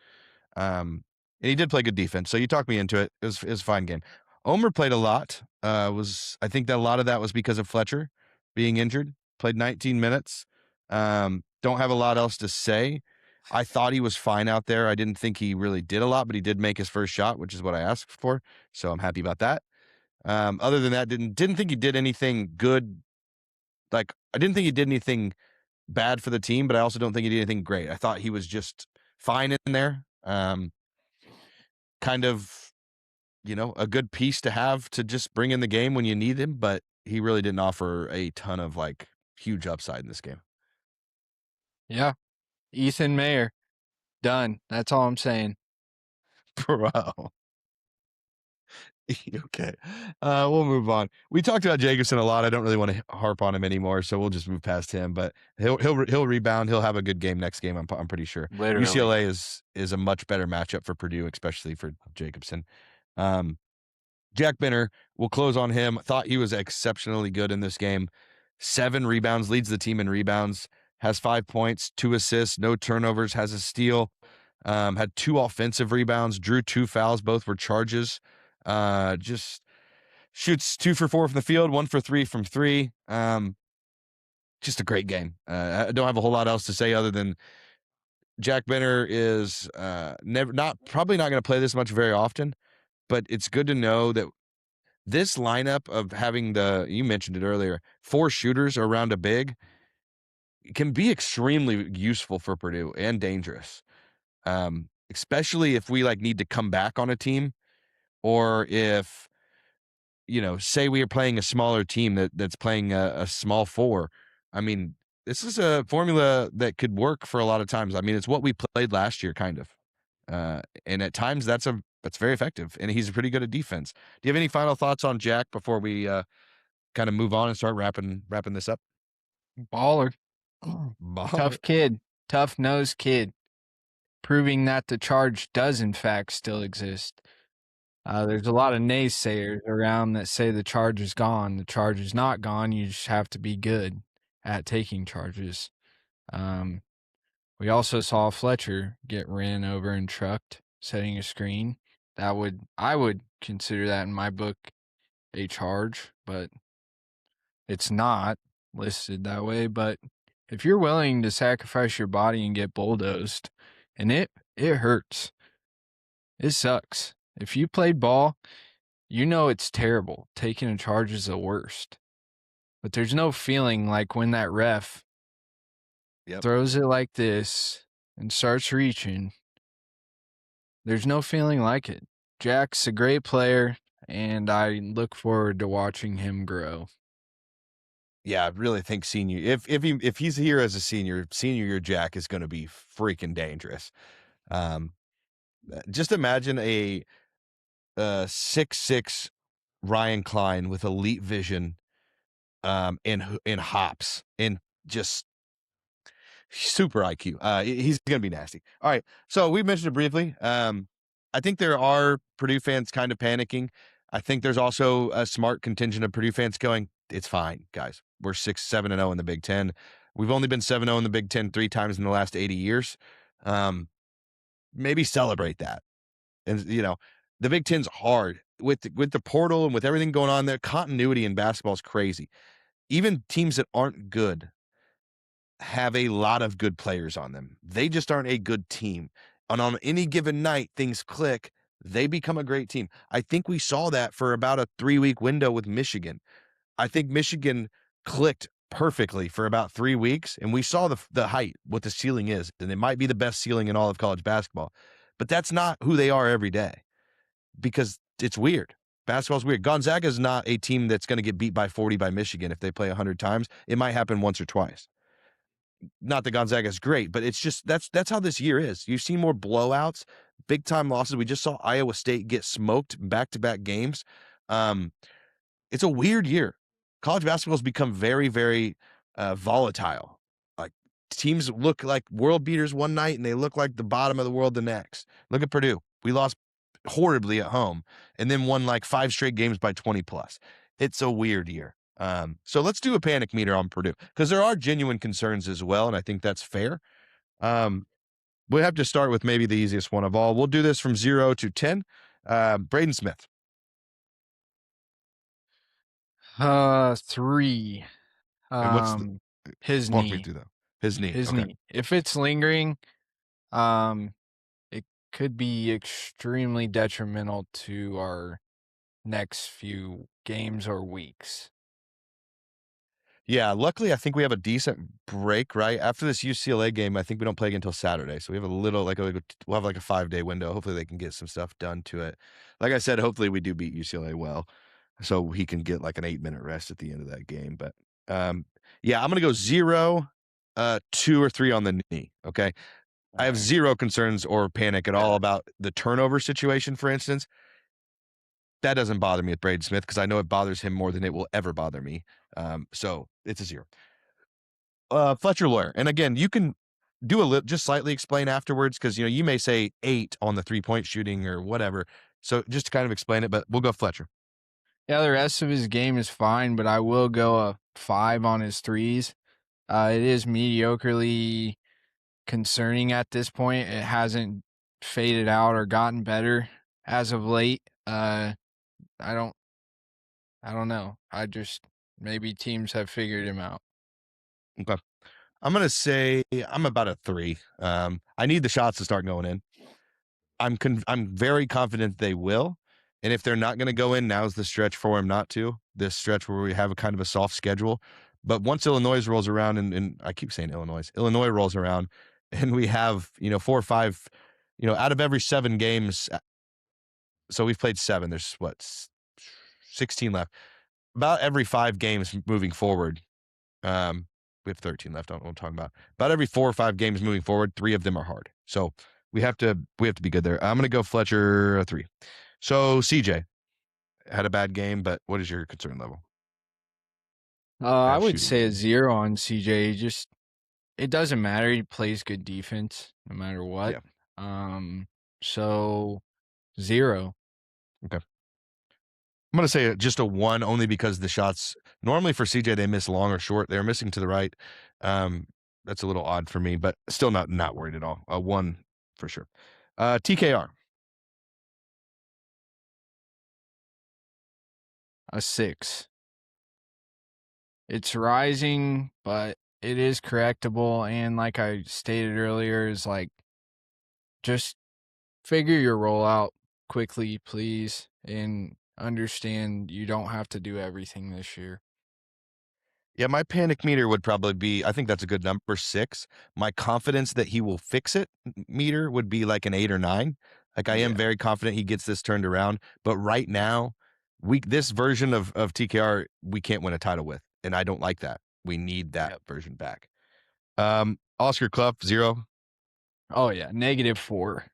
And he did play good defense, so you talked me into it. It was a fine game. Omer played a lot. I think that a lot of that was because of Fletcher being injured. Played 19 minutes. Don't have a lot else to say. I thought he was fine out there. I didn't think he really did a lot, but he did make his first shot, which is what I asked for. So I'm happy about that. Other than that, didn't think he did anything good. Like I didn't think he did anything bad for the team, but I also don't think he did anything great. I thought he was just fine in there. Kind of, a good piece to have to just bring in the game when you need him, but he really didn't offer a ton of like huge upside in this game. Yeah. Ethan Mayer. Done. That's all I'm saying. Bro. Okay. We'll move on. We talked about Jacobson a lot. I don't really want to harp on him anymore, so we'll just move past him. But he'll rebound. He'll have a good game next game. I'm pretty sure. Literally. UCLA is a much better matchup for Purdue, especially for Jacobson. Jack Benner, we'll close on him. Thought he was exceptionally good in this game. 7 rebounds, leads the team in rebounds, has 5 points, 2 assists, no turnovers, has a steal, had 2 offensive rebounds, drew 2 fouls, both were charges. Just shoots 2 for 4 from the field, 1 for 3 from 3. Just a great game. I don't have a whole lot else to say other than Jack Benner is probably not going to play this much very often, but it's good to know that this lineup of having you mentioned it earlier, 4 shooters around a big can be extremely useful for Purdue and dangerous. Especially if we need to come back on a team, or if, say we are playing a smaller team that's playing a small 4. I mean, this is a formula that could work for a lot of times. I mean, it's what we played last year, kind of. And at times that's very effective, and he's pretty good at defense. Do you have any final thoughts on Jack before we kind of move on and start wrapping this up? Baller. Tough kid. Tough-nosed kid. Proving that the charge does, in fact, still exist. There's a lot of naysayers around that say the charge is gone. The charge is not gone. You just have to be good at taking charges. We also saw Fletcher get ran over and trucked, setting a screen. I would consider that in my book a charge, but it's not listed that way. But if you're willing to sacrifice your body and get bulldozed, and it hurts. It sucks. If you played ball, you know it's terrible. Taking a charge is the worst. But there's no feeling like when that ref throws it like this and starts reaching. There's no feeling like it. Jack's a great player, and I look forward to watching him grow. Yeah, I really think senior. If he's here as a senior year Jack is going to be freaking dangerous. Just imagine a 6'6" Ryan Klein with elite vision and hops and just super IQ. He's going to be nasty. All right. So we mentioned it briefly. I think there are Purdue fans kind of panicking. I think there's also a smart contingent of Purdue fans going, it's fine, guys. We're 6-7-0 in the Big Ten. We've only been 7-0 in the Big Ten 3 times in the last 80 years. Maybe celebrate that. And, the Big Ten's hard with the portal and with everything going on there. Continuity in basketball is crazy. Even teams that aren't good have a lot of good players on them. They just aren't a good team. And on any given night, things click. They become a great team. I think we saw that for about a 3-week window with Michigan. I think Michigan clicked perfectly for about 3 weeks, and we saw the height, what the ceiling is, and it might be the best ceiling in all of college basketball. But that's not who they are every day because it's weird. Basketball's weird. Gonzaga is not a team that's going to get beat by 40 by Michigan if they play 100 times. It might happen once or twice. Not that Gonzaga is great, but it's just that's how this year is. You've seen more blowouts, big time losses. We just saw Iowa State get smoked back-to-back games. It's a weird year. College basketball has become very, very volatile. Like teams look like world beaters one night and they look like the bottom of the world the next. Look at Purdue. We lost horribly at home and then won like 5 straight games by 20 plus. It's a weird year. So let's do a panic meter on Purdue because there are genuine concerns as well, and I think that's fair. We have to start with maybe the easiest one of all. We'll do this from 0 to 10. Braden Smith. 3. And what's his walk knee. me through that. His knee. His okay. knee. If it's lingering, it could be extremely detrimental to our next few games or weeks. Yeah, luckily I think we have a decent break, right? After this UCLA game, I think we don't play again until Saturday. So we have a little we'll have like a 5-day window. Hopefully they can get some stuff done to it. Like I said, hopefully we do beat UCLA well. So he can get like an 8-minute rest at the end of that game. But yeah, I'm gonna go 0, 2 or 3 on the knee. Okay. I have 0 concerns or panic at all about the turnover situation, for instance. That doesn't bother me with Braden Smith because I know it bothers him more than it will ever bother me. So it's a 0. Fletcher Lawyer. And again, you can do just slightly explain afterwards because, you may say 8 on the 3-point shooting or whatever. So just to kind of explain it, but we'll go Fletcher. Yeah, the rest of his game is fine, but I will go a 5 on his threes. It is mediocrely concerning at this point. It hasn't faded out or gotten better as of late. I don't know. Maybe teams have figured him out. Okay. I'm going to say I'm about a 3. I need the shots to start going in. I'm very confident they will. And if they're not going to go in, now's the stretch for him not to. This stretch where we have a kind of a soft schedule. But once Illinois rolls around, and I keep saying Illinois rolls around, and we have 4 or 5, out of every 7 games. So we've played 7. There's 16 left. About every 5 games moving forward. We have 13 left. I don't know what I'm talking about. About every 4 or 5 games moving forward, 3 of them are hard. So we have to be good there. I'm going to go Fletcher a 3. So CJ had a bad game, but what is your concern level? I would say a 0 on CJ. Just it doesn't matter. He plays good defense no matter what. Yeah. So 0. Okay. I'm going to say just a 1 only because the shots normally for CJ they miss long or short. They're missing to the right. That's a little odd for me, but still not worried at all. A 1 for sure. TKR. A 6. It's rising, but it is correctable. And like I stated earlier, is like just figure your role out quickly, please, and understand you don't have to do everything this year. Yeah, my panic meter would probably be, I think that's a good number, 6. My confidence that he will fix it meter would be like an 8 or 9. Like I am very confident he gets this turned around. But right now, this version of TKR, we can't win a title with. And I don't like that. We need that version back. Oscar Cluff, 0. Oh, yeah, -4.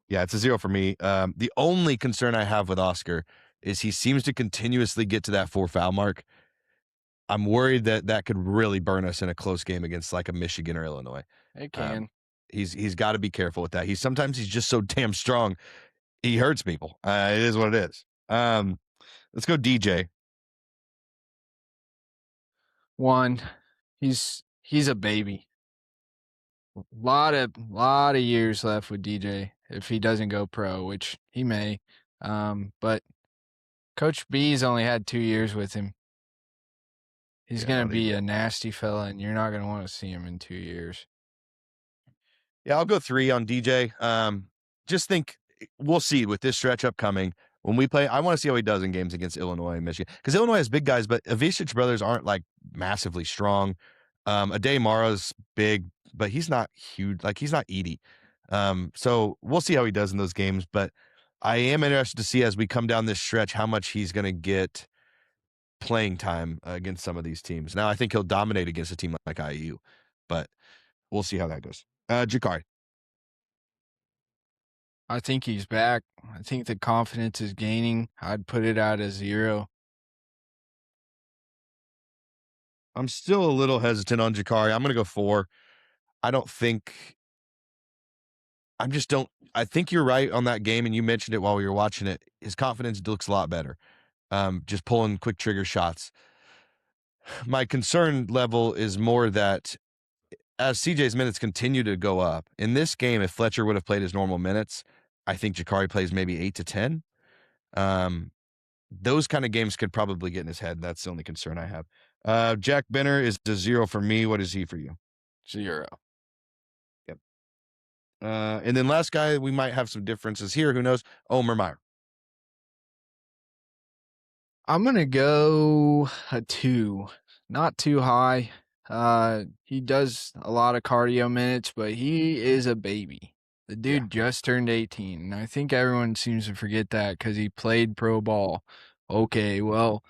Yeah, it's a 0 for me. The only concern I have with Oscar is he seems to continuously get to that 4 foul mark. I'm worried that could really burn us in a close game against like a Michigan or Illinois. It can. He's got to be careful with that. Sometimes he's just so damn strong. He hurts people. It is what it is. Let's go DJ. 1. He's a baby. Lot of years left with DJ if he doesn't go pro, which he may. But Coach B's only had 2 years with him. He's gonna be a nasty fella, and you're not gonna want to see him in 2 years. Yeah, I'll go 3 on DJ. Just think we'll see with this stretch upcoming. When we play, I want to see how he does in games against Illinois and Michigan. Because Illinois has big guys, but Avicic brothers aren't like massively strong. Ade Mara's big, but he's not huge. Like he's not Edie. So we'll see how he does in those games. But I am interested to see as we come down this stretch how much he's going to get playing time against some of these teams. Now I think he'll dominate against a team like IU, but we'll see how that goes. Jakari. I think he's back. I think the confidence is gaining. I'd put it out as 0. I'm still a little hesitant on Jakari. I'm going to go 4. I think you're right on that game, and you mentioned it while we were watching it. His confidence looks a lot better. Just pulling quick trigger shots. My concern level is more that as CJ's minutes continue to go up, in this game, if Fletcher would have played his normal minutes, I think Jakari plays maybe 8 to 10. Those kind of games could probably get in his head. That's the only concern I have. Jack Benner is a 0 for me. What is he for you? 0. Yep. And then last guy, we might have some differences here. Who knows? Omer Meyer. I'm gonna go a 2. Not too high. He does a lot of cardio minutes, but he is a baby. The dude just turned 18, and I think everyone seems to forget that because he played pro ball. Okay, well,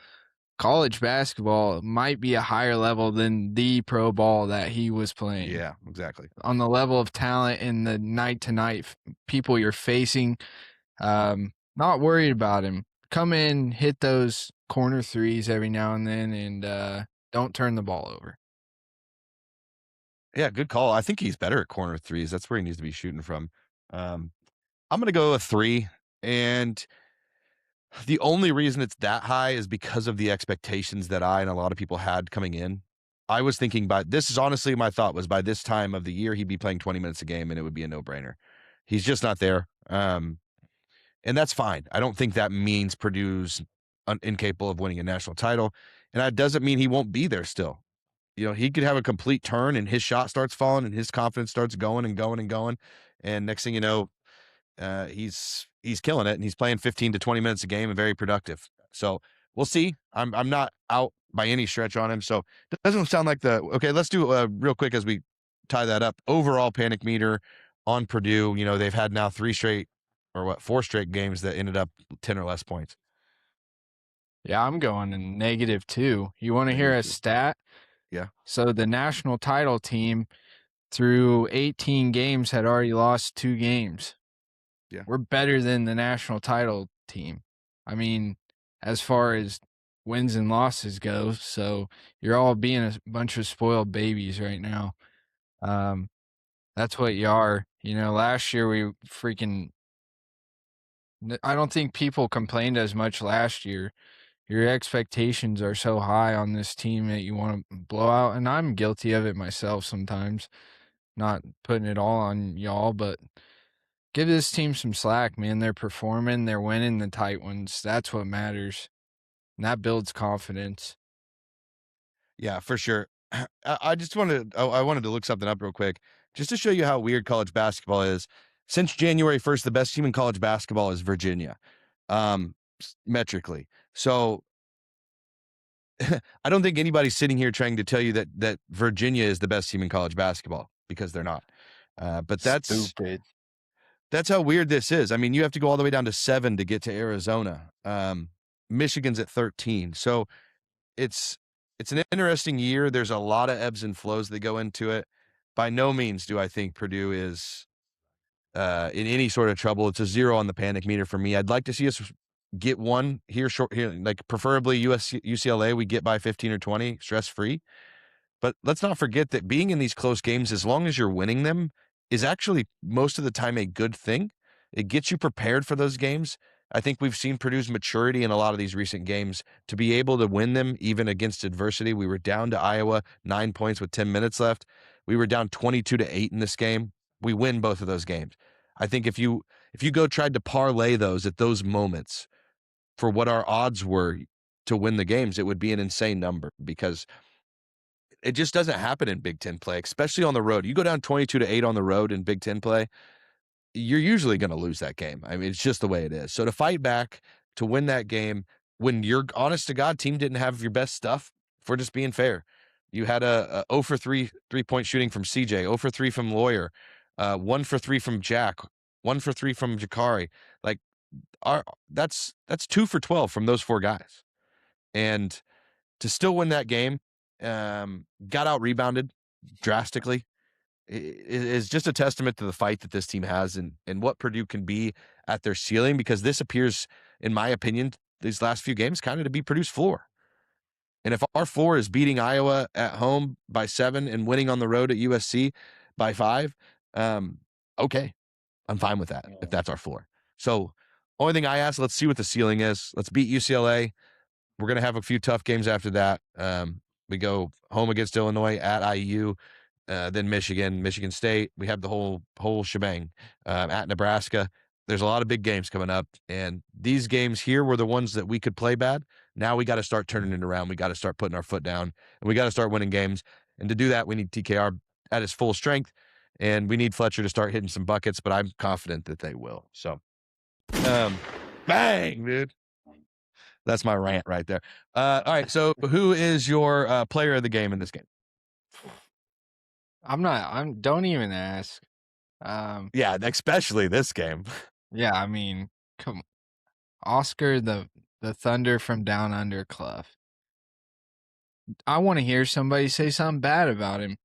college basketball might be a higher level than the pro ball that he was playing. Yeah, exactly. On the level of talent and the night-to-night people you're facing, not worried about him. Come in, hit those corner threes every now and then, and don't turn the ball over. Yeah, good call. I think he's better at corner threes. That's where he needs to be shooting from. I'm going to go a 3. And the only reason it's that high is because of the expectations that I and a lot of people had coming in. I was thinking this is honestly my thought was by this time of the year, he'd be playing 20 minutes a game and it would be a no-brainer. He's just not there. And that's fine. I don't think that means Purdue's incapable of winning a national title. And that doesn't mean he won't be there still. You know, he could have a complete turn and his shot starts falling and his confidence starts going and going and going. And next thing you know, he's killing it and he's playing 15 to 20 minutes a game and very productive. So we'll see. I'm not out by any stretch on him. So it doesn't sound like okay, let's do real quick as we tie that up. Overall panic meter on Purdue. You know, they've had now 4 straight games that ended up 10 or less points. Yeah, I'm going in -2. You want to hear a stat? Yeah. So the national title team through 18 games had already lost 2 games. Yeah. We're better than the national title team. I mean, as far as wins and losses go, so you're all being a bunch of spoiled babies right now. That's what you are. You know, last year I don't think people complained as much last year. Your expectations are so high on this team that you want to blow out, and I'm guilty of it myself sometimes, not putting it all on y'all, but give this team some slack, man. They're performing, they're winning the tight ones. That's what matters, and that builds confidence. Yeah, for sure. I wanted to look something up real quick just to show you how weird college basketball is. Since January 1st, the best team in college basketball is Virginia, metrically. So I don't think anybody's sitting here trying to tell you that Virginia is the best team in college basketball because they're not. But that's stupid. That's how weird this is. I mean, you have to go all the way down to 7 to get to Arizona. Michigan's at 13. So it's an interesting year. There's a lot of ebbs and flows that go into it. By no means do I think Purdue is in any sort of trouble. It's a 0 on the panic meter for me. I'd like to see us get one here short here, like preferably UCLA, we get by 15 or 20 stress free. But let's not forget that being in these close games, as long as you're winning them, is actually most of the time a good thing. It gets you prepared for those games. I think we've seen Purdue's maturity in a lot of these recent games to be able to win them even against adversity. We were down to Iowa 9 points with 10 minutes left. We were down 22-8 in this game. We win both of those games. I think if you go tried to parlay those at those moments for what our odds were to win the games, it would be an insane number because it just doesn't happen in Big Ten play, especially on the road. You go down 22-8 on the road in Big Ten play, you're usually going to lose that game. I mean, it's just the way it is. So to fight back, to win that game, when your honest to God team didn't have your best stuff, for just being fair, you had a 0 for 3 3-point shooting from CJ, 0 for 3 from Lawyer, 1 for 3 from Jack, 1 for 3 from Jakari. Like that's 2 for 12 from those 4 guys, and to still win that game, got out rebounded drastically, is just a testament to the fight that this team has and what Purdue can be at their ceiling, because this appears, in my opinion, these last few games kind of to be Purdue's floor. And if our floor is beating Iowa at home by 7 and winning on the road at USC by 5, okay, I'm fine with that if that's our floor. So only thing I ask, let's see what the ceiling is. Let's beat UCLA. We're going to have a few tough games after that. We go home against Illinois, at IU, then Michigan State. We have the whole shebang, at Nebraska. There's a lot of big games coming up, and these games here were the ones that we could play bad. Now we got to start turning it around. We got to start putting our foot down, and we got to start winning games. And to do that, we need TKR at his full strength, and we need Fletcher to start hitting some buckets, but I'm confident that they will. So, bang, dude. That's my rant right there. All right, so who is your player of the game in this game? Don't even ask. Yeah, especially this game. Yeah, I mean, come on. Oscar, the Thunder from down under Cluff. I want to hear somebody say something bad about him,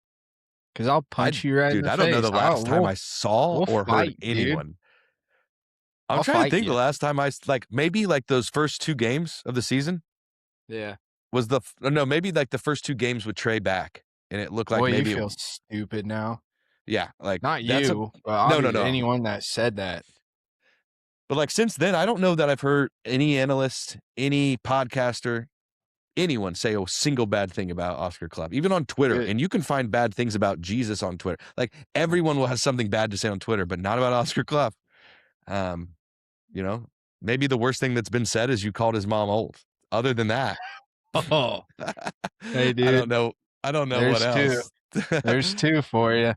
because I'll punch you right in the face. Dude, I don't know the last time I saw or heard anyone. Dude. I'm trying to think the last time maybe those first 2 games of the season. Yeah. Was maybe the first 2 games with Trey back, and it looked like maybe you feel stupid now. Yeah, not you, but no. anyone that said that. But since then, I don't know that I've heard any analyst, any podcaster, anyone say a single bad thing about Oscar Cluff, even on Twitter. And you can find bad things about Jesus on Twitter. Everyone will have something bad to say on Twitter, but not about Oscar Cluff. Maybe the worst thing that's been said is you called his mom old. Other than that, hey, dude, I don't know what else. There's 2 for you.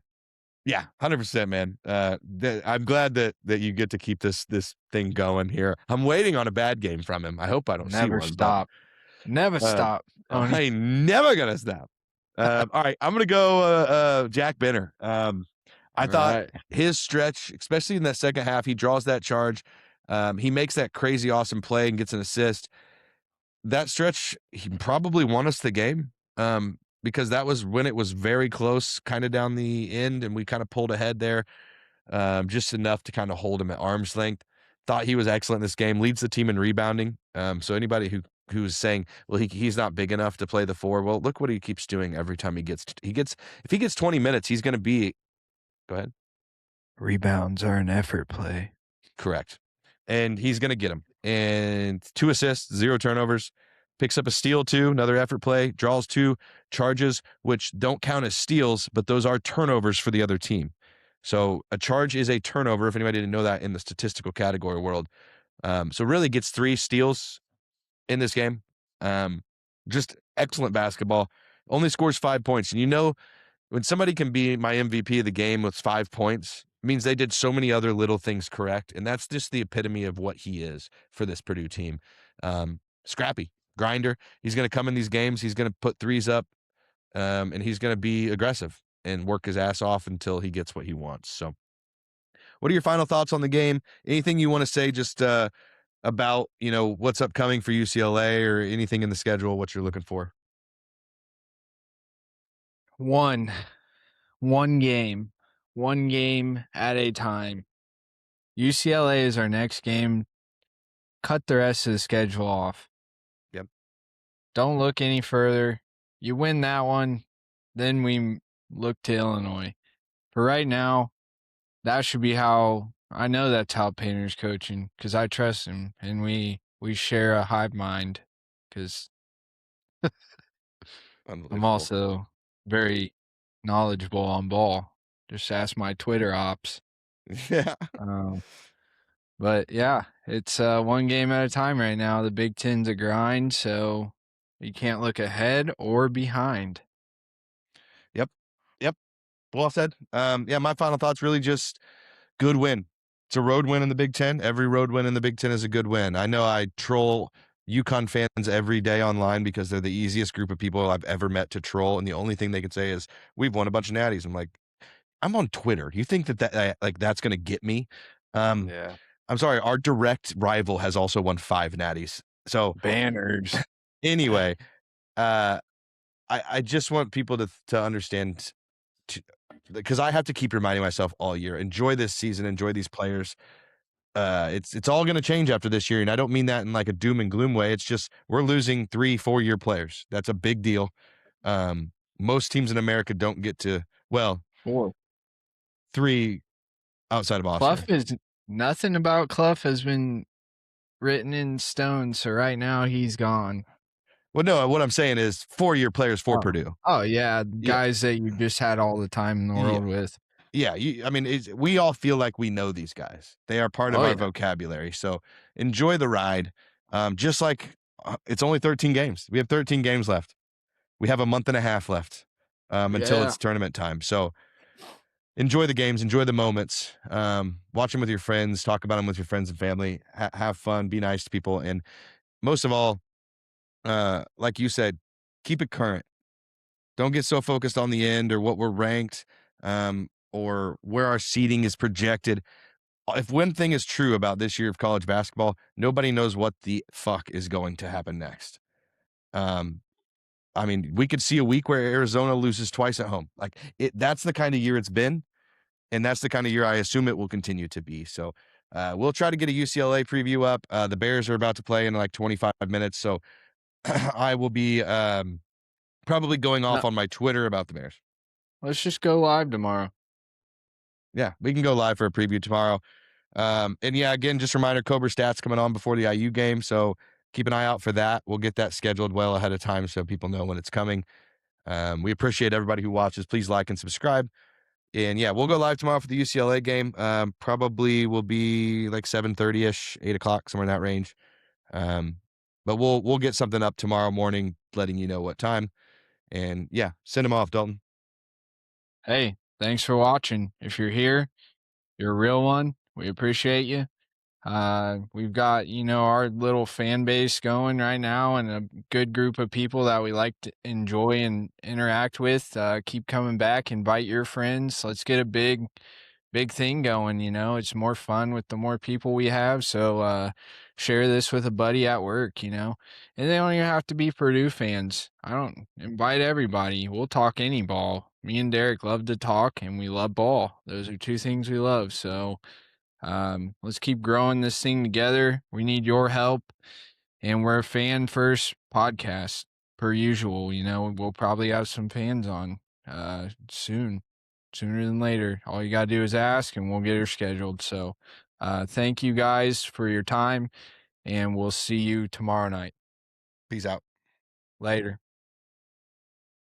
Yeah, 100%, man. I'm glad that you get to keep this thing going here. I'm waiting on a bad game from him. I hope I don't see one. Never stop. I ain't never gonna stop. All right, I'm gonna go Jack Benner. I thought his stretch, especially in that second half, he draws that charge. He makes that crazy awesome play and gets an assist. That stretch, he probably won us the game. Because that was when it was very close, kind of down the end, and we kind of pulled ahead there, just enough to kind of hold him at arm's length. Thought he was excellent in this game, leads the team in rebounding. So anybody who's saying, well, he's not big enough to play the 4, well, look what he keeps doing every time he gets. If he gets 20 minutes, he's going to be. Go ahead. Rebounds are an effort play. Correct, and he's going to get them. And 2 assists, 0 turnovers. Picks up a steal, 2, another effort play, draws 2 charges, which don't count as steals, but those are turnovers for the other team. So a charge is a turnover, if anybody didn't know that in the statistical category world. So really gets 3 steals in this game. Just excellent basketball. Only scores 5 points. And when somebody can be my MVP of the game with 5 points, it means they did so many other little things correct. And that's just the epitome of what he is for this Purdue team. Scrappy. Grinder. He's going to come in these games. He's going to put 3s up, and he's going to be aggressive and work his ass off until he gets what he wants. So what are your final thoughts on the game? Anything you want to say just about, what's upcoming for UCLA or anything in the schedule, what you're looking for? One game at a time. UCLA is our next game. cut the rest of the schedule off. Yep. Don't look any further. You win that one, then we look to Illinois. For right now, that should be how I know that's how Painter's coaching, because I trust him and we share a hive mind, because I'm also very knowledgeable on ball. Just ask my Twitter ops. Yeah. But yeah, it's one game at a time right now. The Big Ten's a grind, so you can't look ahead or behind. Yep. Well said. Yeah, my final thoughts really just good win. It's a road win in the Big Ten. Every road win in the Big Ten is a good win. I know I troll UConn fans every day online because they're the easiest group of people I've ever met to troll, and the only thing they can say is, we've won a bunch of natties. I'm like, I'm on Twitter. You think that like that's going to get me? Yeah. I'm sorry, our direct rival has also won 5 natties. So Banners. anyway, I just want people to understand, because I have to keep reminding myself all year, enjoy this season, enjoy these players. It's all going to change after this year, and I don't mean that in like a doom and gloom way. It's just we're losing 3-4 year players. That's a big deal. Most teams in America don't get to, well, 4. 3 outside of Austria. Cluff is nothing about Cluff has been written in stone, so right now he's gone. Well, no, what I'm saying is 4-year players for Purdue. Oh yeah, guys that you just had all the time in the world with. Yeah, I mean, we all feel like we know these guys. They are part of our vocabulary. So enjoy the ride. Just like it's only 13 games. We have 13 games left. We have a month and a half left until it's tournament time. So enjoy the games, enjoy the moments. Watch them with your friends, talk about them with your friends and family. Have fun, be nice to people, and most of all, like you said, keep it current. Don't get so focused on the end or what we're ranked, or where our seeding is projected. If one thing is true about this year of college basketball, nobody knows what the fuck is going to happen next. I mean, we could see a week where Arizona loses twice at home. Like that's the kind of year it's been, and that's the kind of year I assume it will continue to be. So we'll try to get a UCLA preview up. The Bears are about to play in like 25 minutes, so I will be probably going off on my Twitter about the Bears. Let's just go live tomorrow. Yeah, we can go live for a preview tomorrow. And yeah, again, just a reminder, Cobra Stats coming on before the IU game, so keep an eye out for that. We'll get that scheduled well ahead of time so people know when it's coming. We appreciate everybody who watches. Please like and subscribe. And yeah, we'll go live tomorrow for the UCLA game. Probably will be like 7:30ish, 8 o'clock, somewhere in that range. But we'll get something up tomorrow morning, letting you know what time. And yeah, send them off, Dalton. Hey, thanks for watching. If you're here, you're a real one. We appreciate you. We've got, our little fan base going right now and a good group of people that we like to enjoy and interact with. Keep coming back, invite your friends. Let's get a big thing going. It's more fun with the more people we have. So, share this with a buddy at work, and they don't even have to be Purdue fans. I don't invite everybody. We'll talk any ball. Me and Derek love to talk and we love ball. Those are 2 things we love. So, let's keep growing this thing together. We need your help, and we're a fan first podcast per usual. We'll probably have some fans on sooner than later. All you gotta do is ask and we'll get her scheduled. So thank you guys for your time, and we'll see you tomorrow night. Peace out. Later.